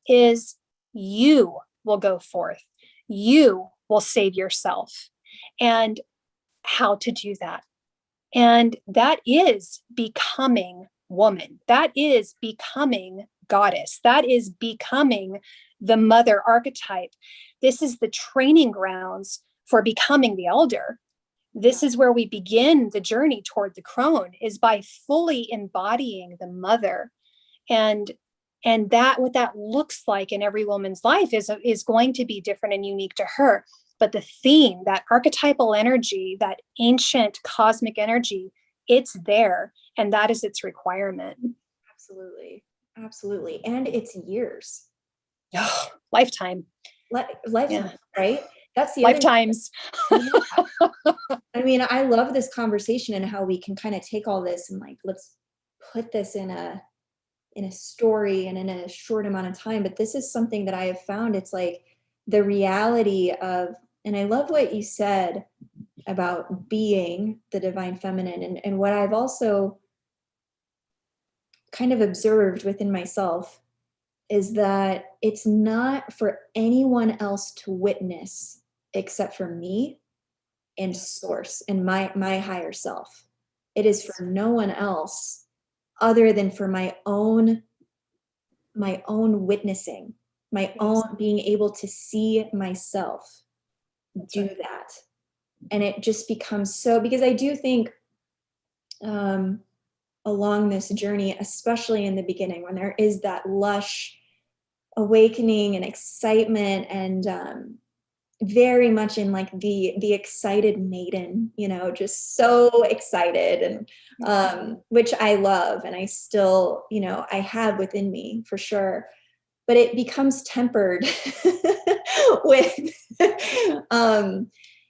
is you will go forth. You will save yourself. And how to do that. And that is becoming woman. That is becoming goddess. That is becoming the mother archetype. This is the training grounds for becoming the elder. This is where we begin the journey toward the crone, is by fully embodying the mother. And that, what that looks like in every woman's life is going to be different and unique to her. But the theme, that archetypal energy, that ancient cosmic energy, it's there. And that is its requirement. Absolutely. Absolutely. And it's years. Oh, lifetime. Lifetime, yeah. Right? That's the lifetimes. I mean, I love this conversation and how we can kind of take all this and like, let's put this in a story and in a short amount of time. But this is something that I have found. It's like the reality of And I love what you said about being the divine feminine. And what I've also kind of observed within myself is that it's not for anyone else to witness except for me and source and my higher self. It is for no one else other than for my own witnessing, my own being able to see myself do that. And it just becomes so, because I do think along this journey, especially in the beginning, when there is that lush awakening and excitement, and very much in like the excited maiden, you know, just so excited, and which I love, and I still, you know, I have within me for sure, but it becomes tempered with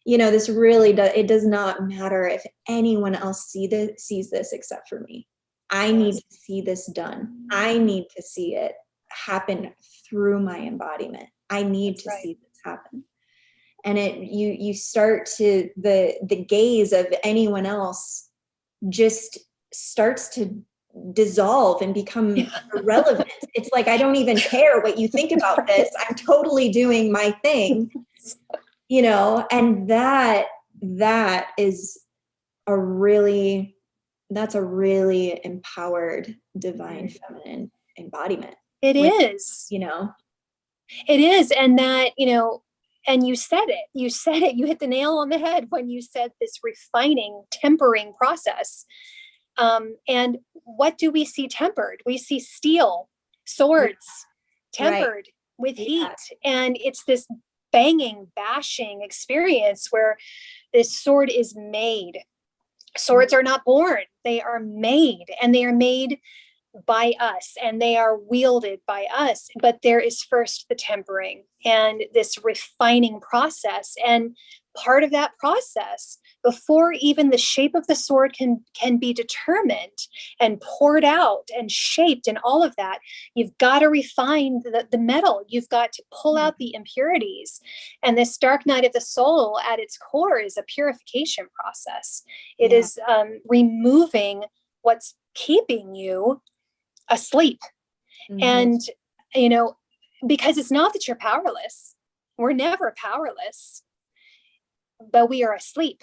you know, this really does, it does not matter if anyone else sees this except for me. I need to see this done. I need to see it happen through my embodiment. I need to see this happen. And you start to, the gaze of anyone else just starts to dissolve and become irrelevant. It's like, I don't even care what you think about this. I'm totally doing my thing, you know, and that is that's a really empowered divine feminine embodiment. It is, you know, it is. And that, you know, and you said it, you hit the nail on the head when you said this refining, tempering process. And what do we see tempered? We see steel, swords, tempered with heat. And it's this banging, bashing experience where this sword is made. Swords are not born, they are made, and they are made by us, and they are wielded by us. But there is first the tempering and this refining process. And part of that process, before even the shape of the sword can be determined and poured out and shaped and all of that, you've got to refine the metal. You've got to pull out the impurities. And this dark night of the soul at its core is a purification process. It is removing what's keeping you asleep. And, you know, because it's not that you're powerless. We're never powerless, but we are asleep.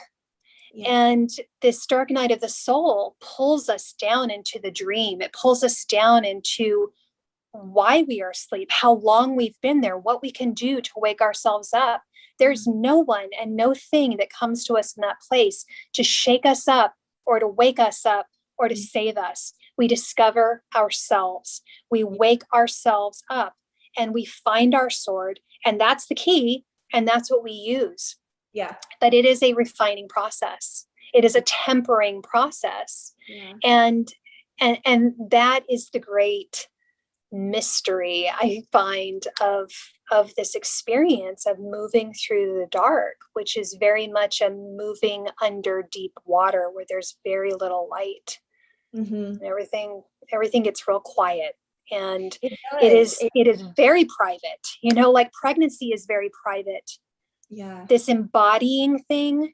And this dark night of the soul pulls us down into the dream. It pulls us down into why we are asleep, how long we've been there, what we can do to wake ourselves up. There's no one and no thing that comes to us in that place to shake us up or to wake us up or to save us. We discover ourselves. We wake ourselves up and we find our sword. And that's the key. And that's what we use. But it is a refining process. It is a tempering process. And that is the great mystery I find of this experience of moving through the dark, which is very much a moving under deep water where there's very little light. And everything gets real quiet, and it is very private, you know, like pregnancy is very private. This embodying thing,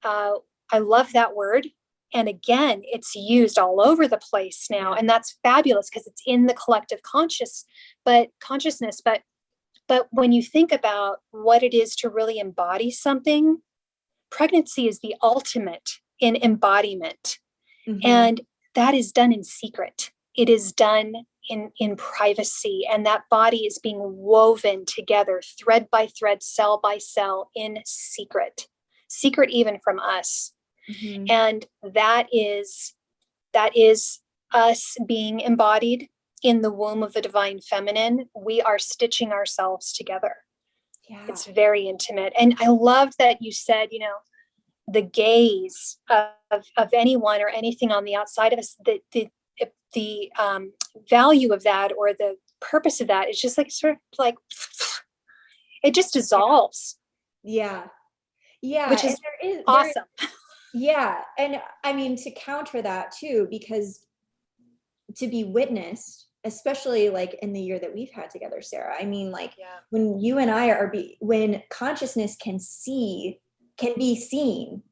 I love that word. And again, it's used all over the place now, and that's fabulous because it's in the collective consciousness. But when you think about what it is to really embody something, pregnancy is the ultimate in embodiment. And that is done in secret. It is done in privacy. And that body is being woven together, thread by thread, cell by cell, in secret even from us. And that is us being embodied in the womb of the divine feminine. We are stitching ourselves together. It's very intimate. And I love that you said, you know, the gaze of anyone or anything on the outside of us, the value of that or the purpose of that is just like sort of like it just dissolves. Which is awesome. And I mean, to counter that too, because to be witnessed, especially like in the year that we've had together, Sarah. I mean, like Yeah. when you and I when consciousness can be seen,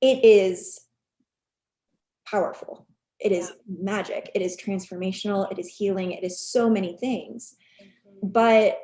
it is powerful. It is magic. It is transformational. It is healing. It is so many things. But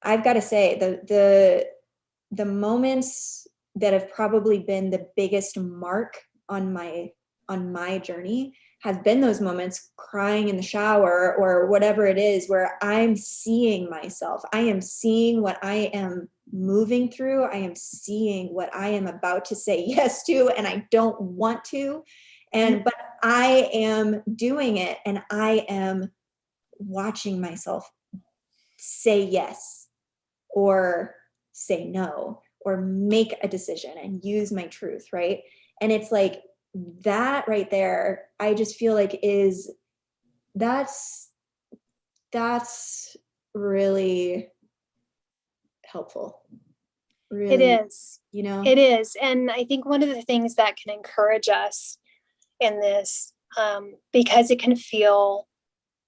I've got to say the moments that have probably been the biggest mark on my journey have been those moments crying in the shower or whatever it is, where I'm seeing myself. I am seeing what I am moving through. I am seeing what I am about to say yes to, and I don't want to. But I am doing it, and I am watching myself say yes or say no or make a decision and use my truth, right? And it's like that right there, I just feel like that's really helpful. Really, It is. you know? It is. And I think one of the things that can encourage us in this, because it can feel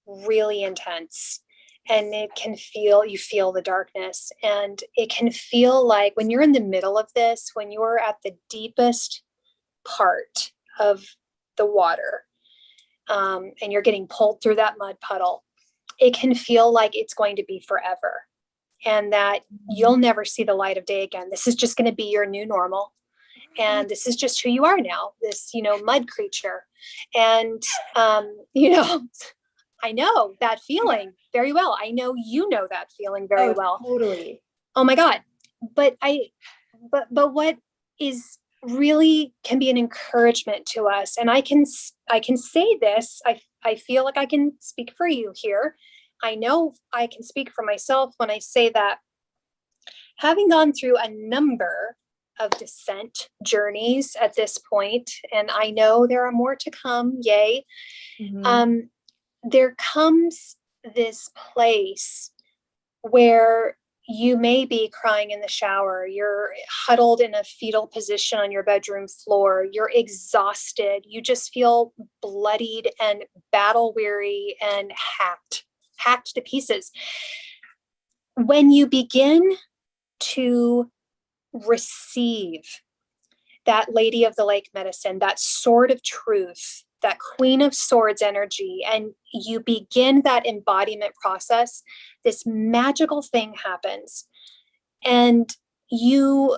really intense, and you feel the darkness, and it can feel like when you're in the middle of this, when you're at the deepest part of the water, and you're getting pulled through that mud puddle, it can feel like it's going to be forever, and that you'll never see the light of day again. This is just going to be your new normal. And this is just who you are now, this, mud creature. And, I know that feeling very well. I know you know that feeling very well. Totally. Oh my God. But what is really can be an encouragement to us. And I can say this, I feel like I can speak for you here. I know I can speak for myself when I say that, having gone through a number of descent journeys at this point, and I know there are more to come, yay. There comes this place where you may be crying in the shower, you're huddled in a fetal position on your bedroom floor, you're exhausted, you just feel bloodied and battle weary and hacked to pieces. When you begin to receive that Lady of the Lake medicine, that sword of truth, that Queen of Swords energy, and you begin that embodiment process, this magical thing happens. And you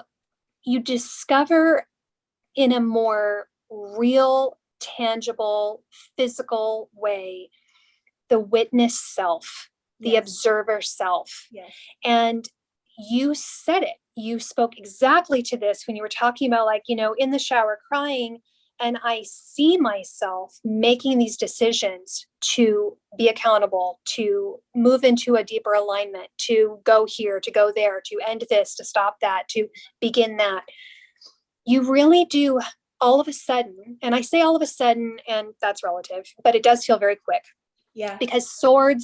discover in a more real, tangible, physical way the witness self, the observer self. Yes. And you said it. You spoke exactly to this when you were talking about, like, in the shower crying, and I see myself making these decisions to be accountable, to move into a deeper alignment, to go here, to go there, to end this, to stop that, to begin that. You really do all of a sudden, and I say all of a sudden, and that's relative, but it does feel very quick. Yeah. Because sword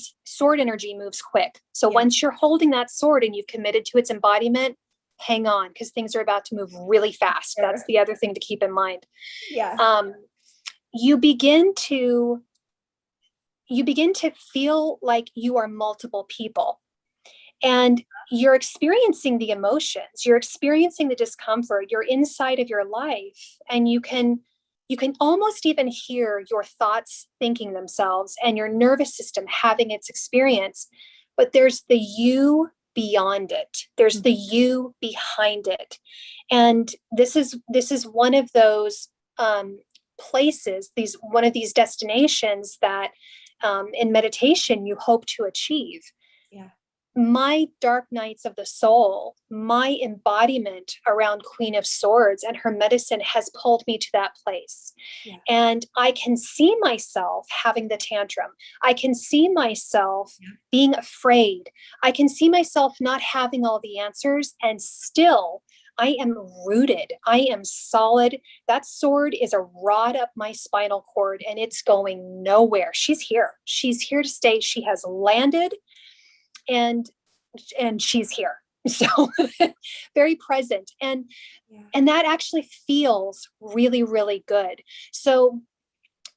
energy moves quick. So once you're holding that sword and you've committed to its embodiment, hang on, because things are about to move really fast. Sure. That's the other thing to keep in mind. Yeah. You begin to feel like you are multiple people, and you're experiencing the emotions, you're experiencing the discomfort, you're inside of your life, and you can almost even hear your thoughts thinking themselves and your nervous system having its experience. But there's the you beyond it. There's the you behind it. And this is one of those places, one of these destinations that in meditation you hope to achieve. Yeah. My dark nights of the soul, my embodiment around Queen of Swords and her medicine has pulled me to that place. Yeah. And I can see myself having the tantrum. I can see myself being afraid. I can see myself not having all the answers, and still I am rooted. I am solid. That sword is a rod up my spinal cord, and it's going nowhere. She's here. She's here to stay. She has landed. And she's here. So very present. And that actually feels really, really good. So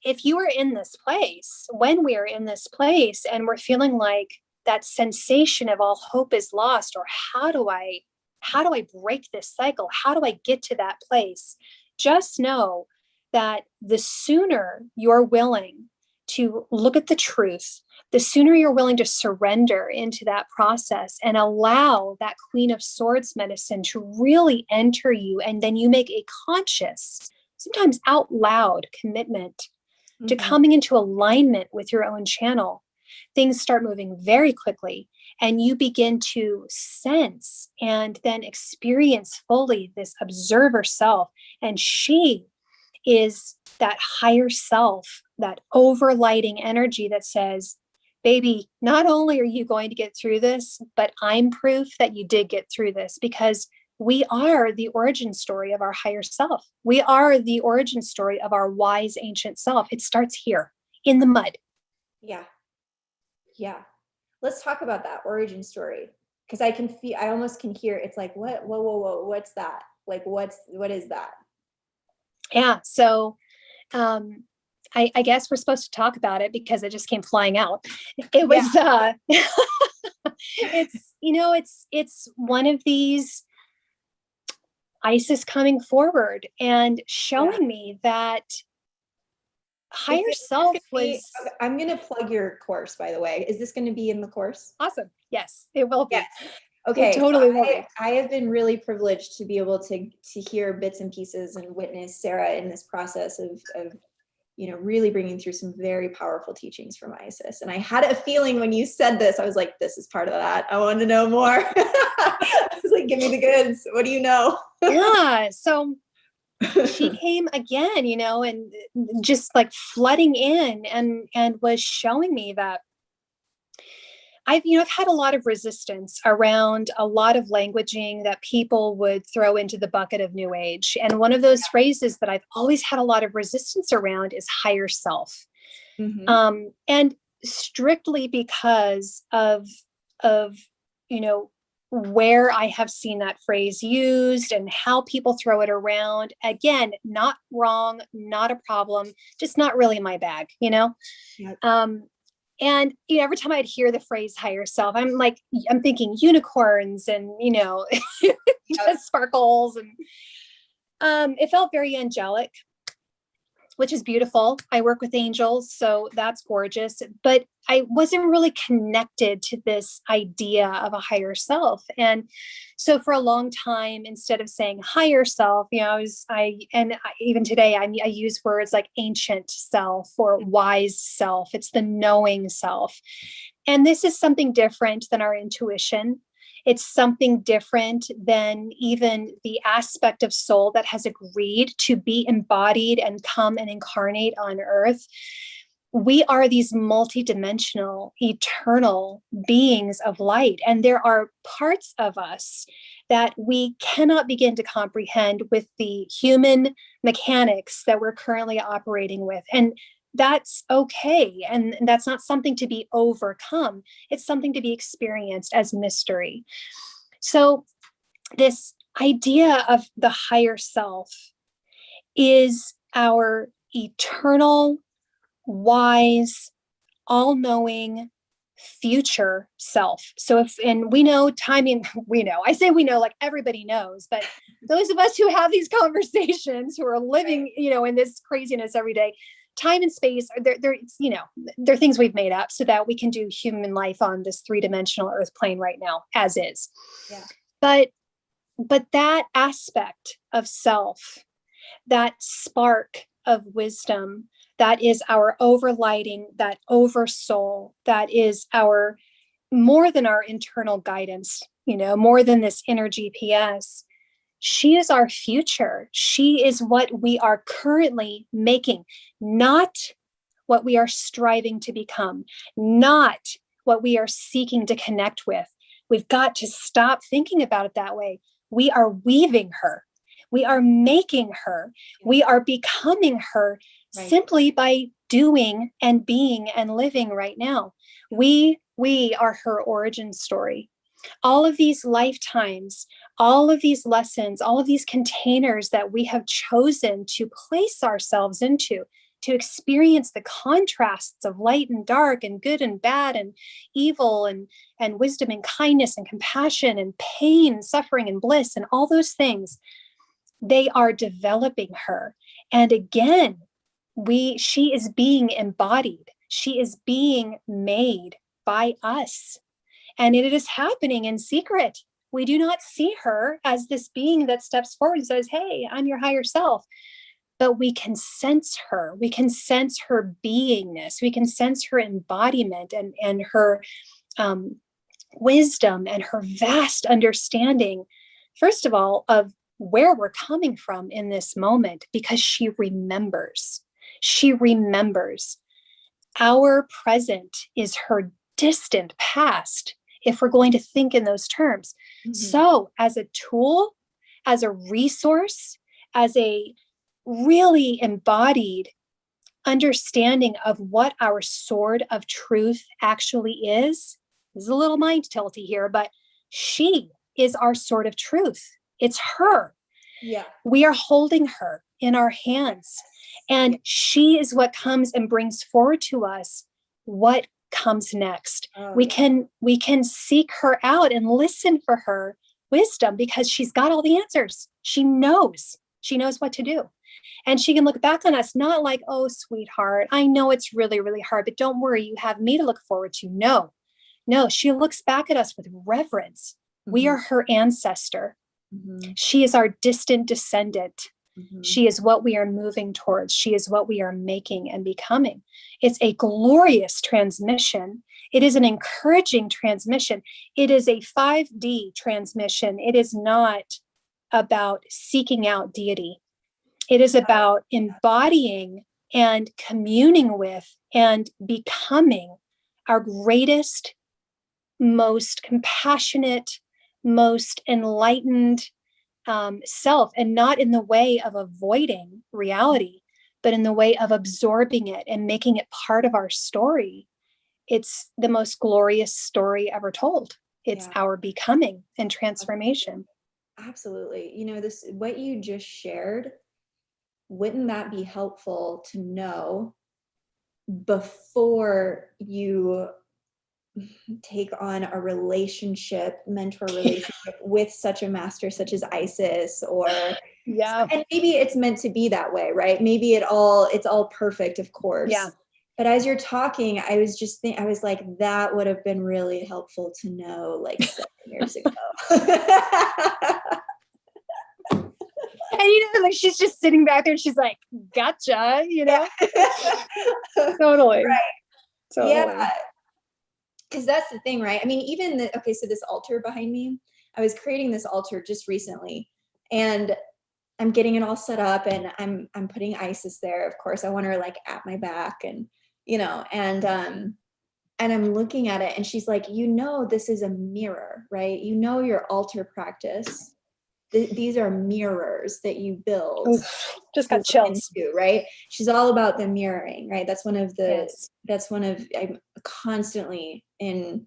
if you are in this place, when we are in this place and we're feeling like that sensation of all hope is lost, or how do I break this cycle? How do I get to that place? Just know that the sooner you're willing to look at the truth, the sooner you're willing to surrender into that process and allow that Queen of Swords medicine to really enter you, and then you make a conscious, sometimes out loud commitment to coming into alignment with your own channel, things start moving very quickly, and you begin to sense and then experience fully this observer self. And she is that higher self, that overlighting energy that says, baby, not only are you going to get through this, but I'm proof that you did get through this, because we are the origin story of our higher self. We are the origin story of our wise ancient self. It starts here in the mud. Yeah. Yeah. Let's talk about that origin story. Cause I almost can hear, it's like, what, whoa, what's that? Like, what is that? Yeah. So, I guess we're supposed to talk about it because it just came flying out. It was, it's one of these Isis coming forward and showing me that higher self was. I'm going to plug your course, by the way. Is this going to be in the course? Awesome. Yes, it will be. Yes. Okay. It totally will be. I have been really privileged to be able to hear bits and pieces and witness Sarah in this process of really bringing through some very powerful teachings from Isis. And I had a feeling when you said this, I was like, this is part of that. I want to know more. I was like, give me the goods. What do you know? Yeah. So she came again, and just like flooding in and was showing me that I've had a lot of resistance around a lot of languaging that people would throw into the bucket of New Age. And one of those phrases that I've always had a lot of resistance around is higher self. And strictly because of where I have seen that phrase used and how people throw it around. Again, not wrong, not a problem, just not really my bag, Yep. And every time I'd hear the phrase higher self, I'm thinking unicorns and, just sparkles. And it felt very angelic, which is beautiful. I work with angels, so that's gorgeous. But I wasn't really connected to this idea of a higher self. And so for a long time, instead of saying higher self, even today, I use words like ancient self or wise self. It's the knowing self. And this is something different than our intuition. It's something different than even the aspect of soul that has agreed to be embodied and come and incarnate on earth. We are these multidimensional, eternal beings of light. And there are parts of us that we cannot begin to comprehend with the human mechanics that we're currently operating with. And that's okay. And that's not something to be overcome. It's something to be experienced as mystery. So this idea of the higher self is our eternal, wise, all-knowing future self. So we know timing, I say we know like everybody knows, but those of us who have these conversations, who are living, in this craziness every day, time and space, they're things we've made up so that we can do human life on this three-dimensional earth plane right now, as is. Yeah. But that aspect of self, that spark of wisdom, that is our overlighting, that oversoul, that is our more than our internal guidance, more than this inner GPS. She is our future. She is what we are currently making, not what we are striving to become, not what we are seeking to connect with. We've got to stop thinking about it that way. We are weaving her. We are making her. We are becoming her simply by doing and being and living right now. We are her origin story. All of these lifetimes, all of these lessons, all of these containers that we have chosen to place ourselves into, to experience the contrasts of light and dark and good and bad and evil and wisdom and kindness and compassion and pain and suffering and bliss and all those things. They are developing her. And again, she is being embodied. She is being made by us. And it is happening in secret. We do not see her as this being that steps forward and says, hey, I'm your higher self. But we can sense her. We can sense her beingness. We can sense her embodiment and her wisdom and her vast understanding, first of all, of where we're coming from in this moment, because she remembers. She remembers. Our present is her distant past, if we're going to think in those terms. Mm-hmm. So as a tool, as a resource, as a really embodied understanding of what our sword of truth actually is. This is a little mind tilty here, but she is our sword of truth. It's her. Yeah. We are holding her in our hands, and she is what comes and brings forward to us what comes next. We can seek her out and listen for her wisdom, because she's got all the answers. She knows what to do. And she can look back on us, not like, oh, sweetheart, I know it's really, really hard, but don't worry, you have me to look forward to. No, she looks back at us with reverence. Mm-hmm. We are her ancestor. Mm-hmm. She is our distant descendant. Mm-hmm. She is what we are moving towards. She is what we are making and becoming. It's a glorious transmission. It is an encouraging transmission. It is a 5D transmission. It is not about seeking out deity. It is about embodying and communing with and becoming our greatest, most compassionate, most enlightened self, and not in the way of avoiding reality, but in the way of absorbing it and making it part of our story. It's the most glorious story ever told. It's our becoming and transformation. Absolutely. You know, what you just shared, wouldn't that be helpful to know before you take on a mentor relationship with such a master such as Isis, and maybe it's meant to be that way, right? Maybe it's all perfect, of course. Yeah. But as you're talking, I was like, that would have been really helpful to know like 7 years ago. And like she's just sitting back there and she's like, gotcha, Totally. Right. Totally. Yeah. Because that's the thing, right? I mean, even so this altar behind me, I was creating this altar just recently, and I'm getting it all set up, and I'm putting Isis there. Of course, I want her like at my back, and and I'm looking at it, and she's like, this is a mirror, right? Your altar practice. These are mirrors that you build. Oof, just got chills. Into, right? She's all about the mirroring, right? That's one of I'm constantly in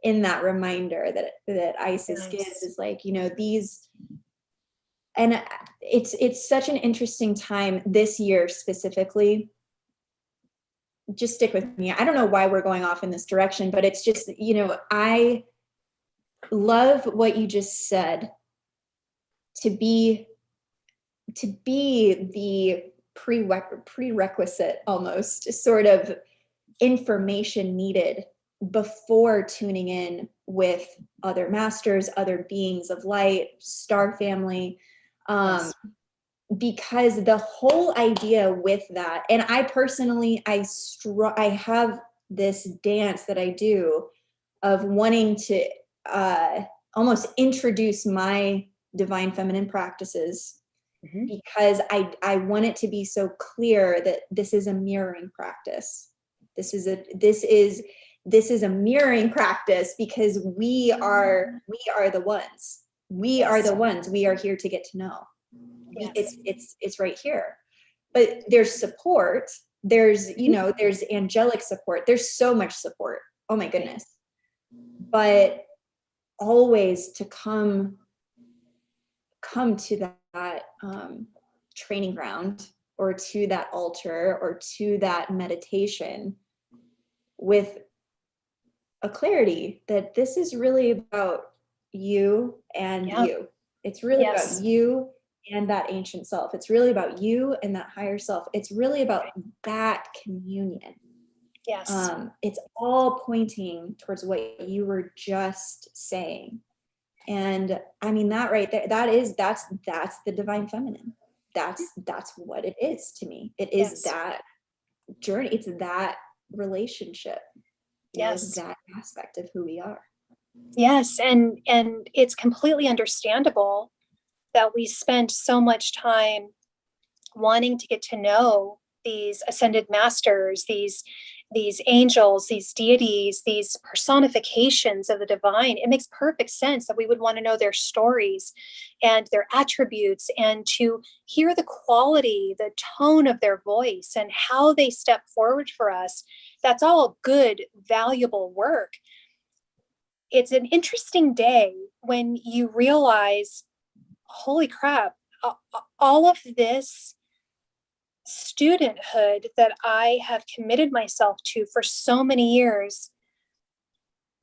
that reminder that Isis gives, is like, these, and it's such an interesting time this year specifically. Just stick with me. I don't know why we're going off in this direction, but it's just, I love what you just said. To be the prerequisite, almost, sort of information needed before tuning in with other masters, other beings of light, star family, because the whole idea with that, and I personally, I have this dance that I do of wanting to almost introduce my divine feminine practices, mm-hmm. because I want it to be so clear that this is a mirroring practice. This is a mirroring practice, because we are the ones. We are the ones. We are here to get to know. Yes. It's right here. But there's support. There's there's angelic support. There's so much support. Oh my goodness. But always to come to that training ground or to that altar or to that meditation with a clarity that this is really about you and Yeah. you. It's really Yes. about you and that ancient self. It's really about you and that higher self. It's really about that communion. Yes. It's all pointing towards what you were just saying. And I mean, that right there, that's the divine feminine. That's what it is to me. It is Yes. that journey. It's that relationship. It is Yes. that aspect of who we are. Yes. And it's completely understandable that we spend so much time wanting to get to know these ascended masters, these angels, these deities, these personifications of the divine. It makes perfect sense that we would want to know their stories and their attributes, and to hear the quality, the tone of their voice, and how they step forward for us. That's all good, valuable work. It's an interesting day when you realize, holy crap, all of this studenthood that I have committed myself to for so many years,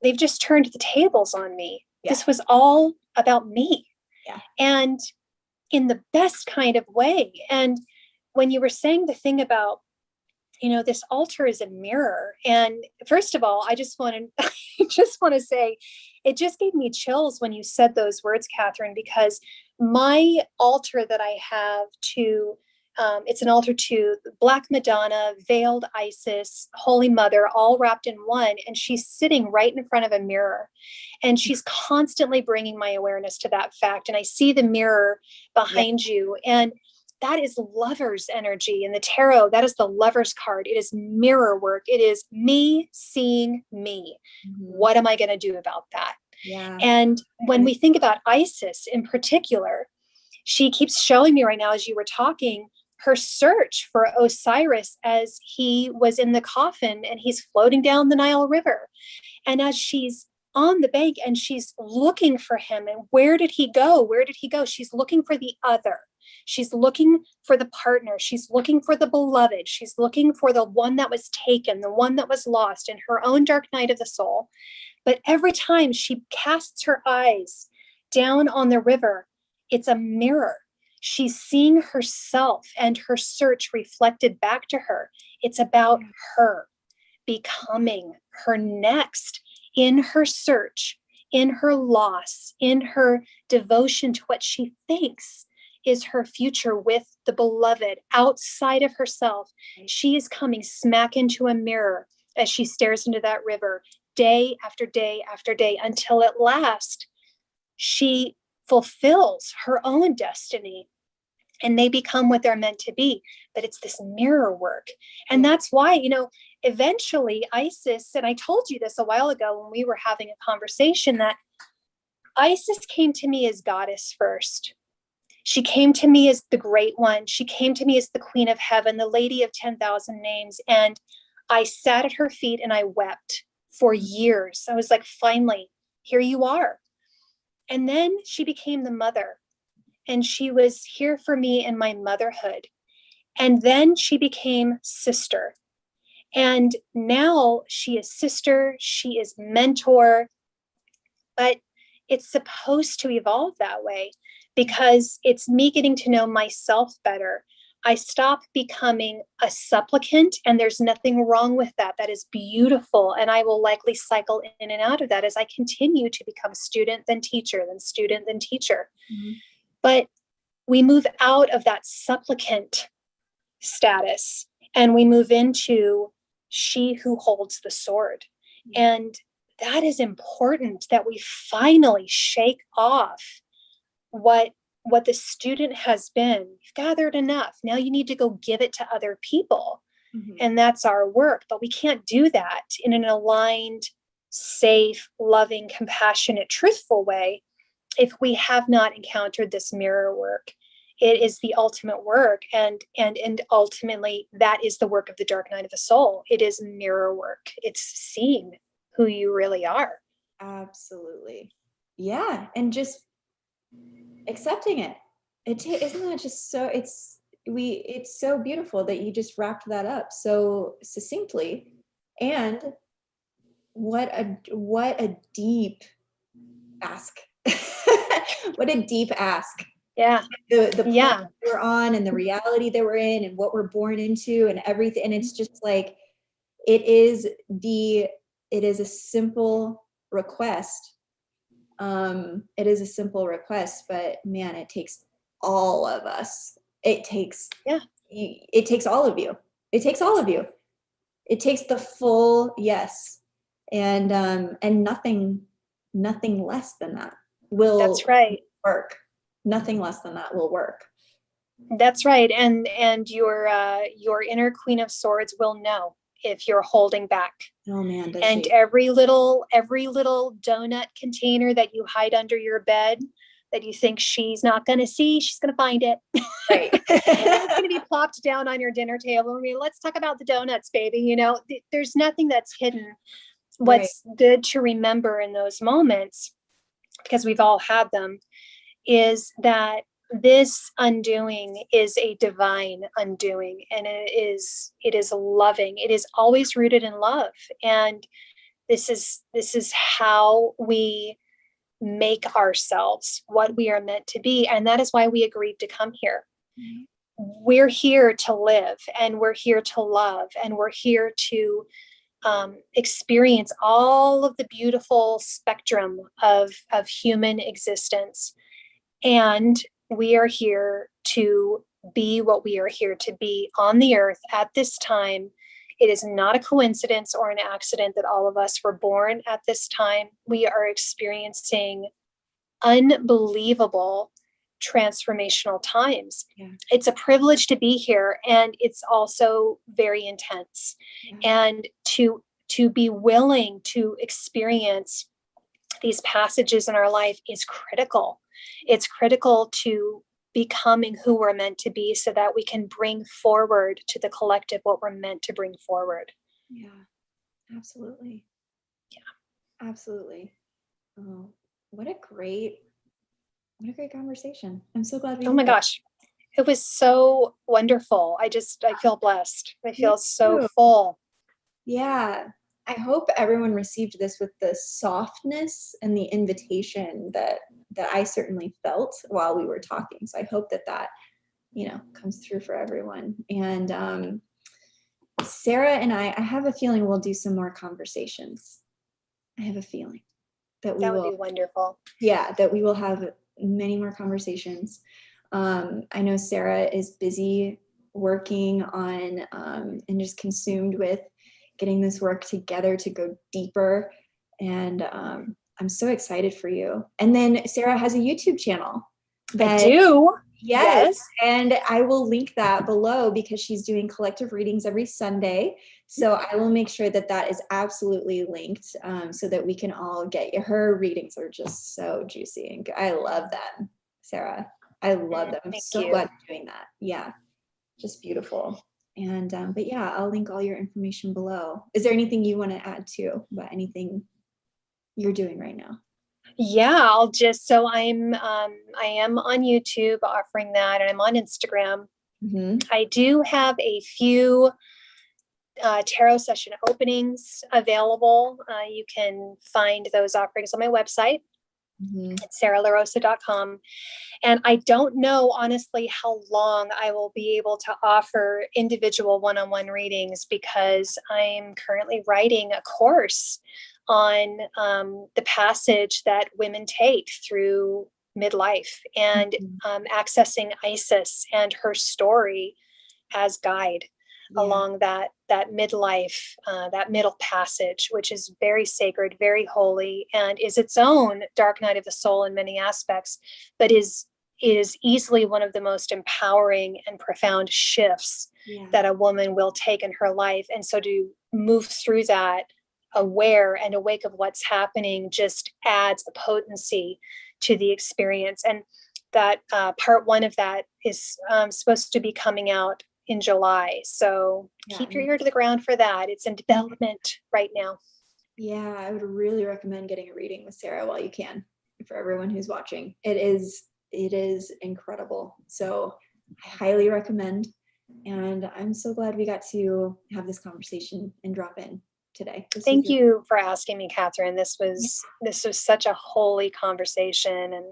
they've just turned the tables on me. Yeah. This was all about me. Yeah. And in the best kind of way. And when you were saying the thing about, this altar is a mirror. And first of all, I just want to say, it just gave me chills when you said those words, Katherine, because my altar that I have to, it's an altar to Black Madonna, veiled Isis, Holy Mother, all wrapped in one. And she's sitting right in front of a mirror. And she's constantly bringing my awareness to that fact. And I see the mirror behind you. And that is lover's energy in the tarot. That is the lover's card. It is mirror work. It is me seeing me. Mm-hmm. What am I going to do about that? Yeah. And when we think about Isis in particular, she keeps showing me right now, as you were talking, her search for Osiris as he was in the coffin and he's floating down the Nile River. And as she's on the bank and she's looking for him, and where did he go? Where did he go? She's looking for the other. She's looking for the partner. She's looking for the beloved. She's looking for the one that was taken, the one that was lost in her own dark night of the soul. But every time she casts her eyes down on the river, it's a mirror. She's seeing herself and her search reflected back to her. It's about her becoming her next in her search, in her loss, in her devotion to what she thinks is her future with the beloved outside of herself. She is coming smack into a mirror as she stares into that river day after day after day, until at last she fulfills her own destiny and they become what they're meant to be. But it's this mirror work. And that's why, eventually Isis, and I told you this a while ago when we were having a conversation, that Isis came to me as goddess first. She came to me as the great one. She came to me as the queen of heaven, the lady of 10,000 names. And I sat at her feet and I wept for years. I was like, finally, here you are. And then she became the mother. And she was here for me in my motherhood. And then she became sister. And now she is sister, she is mentor. But it's supposed to evolve that way, because it's me getting to know myself better. I stop becoming a supplicant, and there's nothing wrong with that. That is beautiful. And I will likely cycle in and out of that as I continue to become student, then teacher, then student, then teacher. Mm-hmm. But we move out of that supplicant status and we move into she who holds the sword. Mm-hmm. And that is important, that we finally shake off what the student has been. You've gathered enough. Now you need to go give it to other people. Mm-hmm. And that's our work. But we can't do that in an aligned, safe, loving, compassionate, truthful way if we have not encountered this mirror work. It is the ultimate work. And ultimately, that is the work of the dark night of the soul. It is mirror work. It's seeing who you really are. Absolutely. Yeah. And just accepting it. Isn't that just so, it's it's so beautiful that you just wrapped that up so succinctly. And what a deep ask. What a deep ask. Yeah. The Yeah. planet we're on and the reality that we're in and what we're born into and everything. And it's just like, it is a simple request. It is a simple request, but man, it takes all of us. It takes all of you. It takes all of you. It takes the full yes. And nothing less than that will That's right. work. Nothing less than that will work. That's right. And your inner Queen of Swords will know if you're holding back. Oh man, does And she? every little donut container that you hide under your bed that you think she's not going to see, she's going to find it. Right. It's going to be plopped down on your dinner table. I mean, let's talk about the donuts, baby. You know, there's nothing that's hidden. What's good to remember in those moments, because we've all had them, is that this undoing is a divine undoing, and it is loving. It is always rooted in love. And this is how we make ourselves what we are meant to be. And that is why we agreed to come here. Mm-hmm. We're here to live, and we're here to love, and we're here to experience all of the beautiful spectrum of human existence. And we are here to be what we are here to be on the earth at this time. It is not a coincidence or an accident that all of us were born at this time. We are experiencing unbelievable transformational times. Yeah. It's a privilege to be here, and it's also very intense. Yeah. And to be willing to experience these passages in our life is critical. It's critical to becoming who we're meant to be, so that we can bring forward to the collective what we're meant to bring forward. Yeah, absolutely. Yeah, absolutely. Oh, what a great conversation. I'm so glad we Oh my gosh. It was so wonderful. I feel blessed. I feel so full. Yeah. I hope everyone received this with the softness and the invitation that I certainly felt while we were talking. So I hope that comes through for everyone. And Sarah and I have a feeling we'll do some more conversations. I have a feeling that would be wonderful. Yeah, that we will have many more conversations. I know Sarah is busy working on and just consumed with getting this work together to go deeper. And I'm so excited for you. And then Sarah has a YouTube channel. I do. Yes. And I will link that below, because she's doing collective readings every Sunday. So I will make sure that is absolutely linked, so that we can all get her readings are just so juicy. And I love them, Sarah. I love them. I'm so glad you're doing that. Yeah. Just beautiful. And, but yeah, I'll link all your information below. Is there anything you want to add to about anything you're doing right now? Yeah, I am on YouTube offering that, and I'm on Instagram. Mm-hmm. I do have a few tarot session openings available. You can find those offerings on my website. Mm-hmm. It's sarahLaRosa.com. And I don't know, honestly, how long I will be able to offer individual one-on-one readings, because I'm currently writing a course on the passage that women take through midlife, and accessing Isis and her story as guide along that midlife, that middle passage, which is very sacred, very holy, and is its own dark night of the soul in many aspects, but is easily one of the most empowering and profound shifts that a woman will take in her life. And so to move through that aware and awake of what's happening just adds a potency to the experience. And that part one of that is supposed to be coming out in July. So keep your ear to the ground for that. It's in development right now. Yeah, I would really recommend getting a reading with Sarah while you can, for everyone who's watching. It is incredible. So I highly recommend. And I'm so glad we got to have this conversation and drop in today. Thank you for asking me, Katherine. This was such a holy conversation, and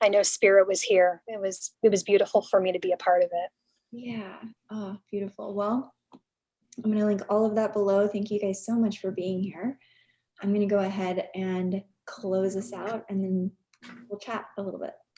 I know spirit was here. It was beautiful for me to be a part of it. Yeah. Oh, beautiful. Well, I'm going to link all of that below. Thank you guys so much for being here. I'm going to go ahead and close us out, and then we'll chat a little bit.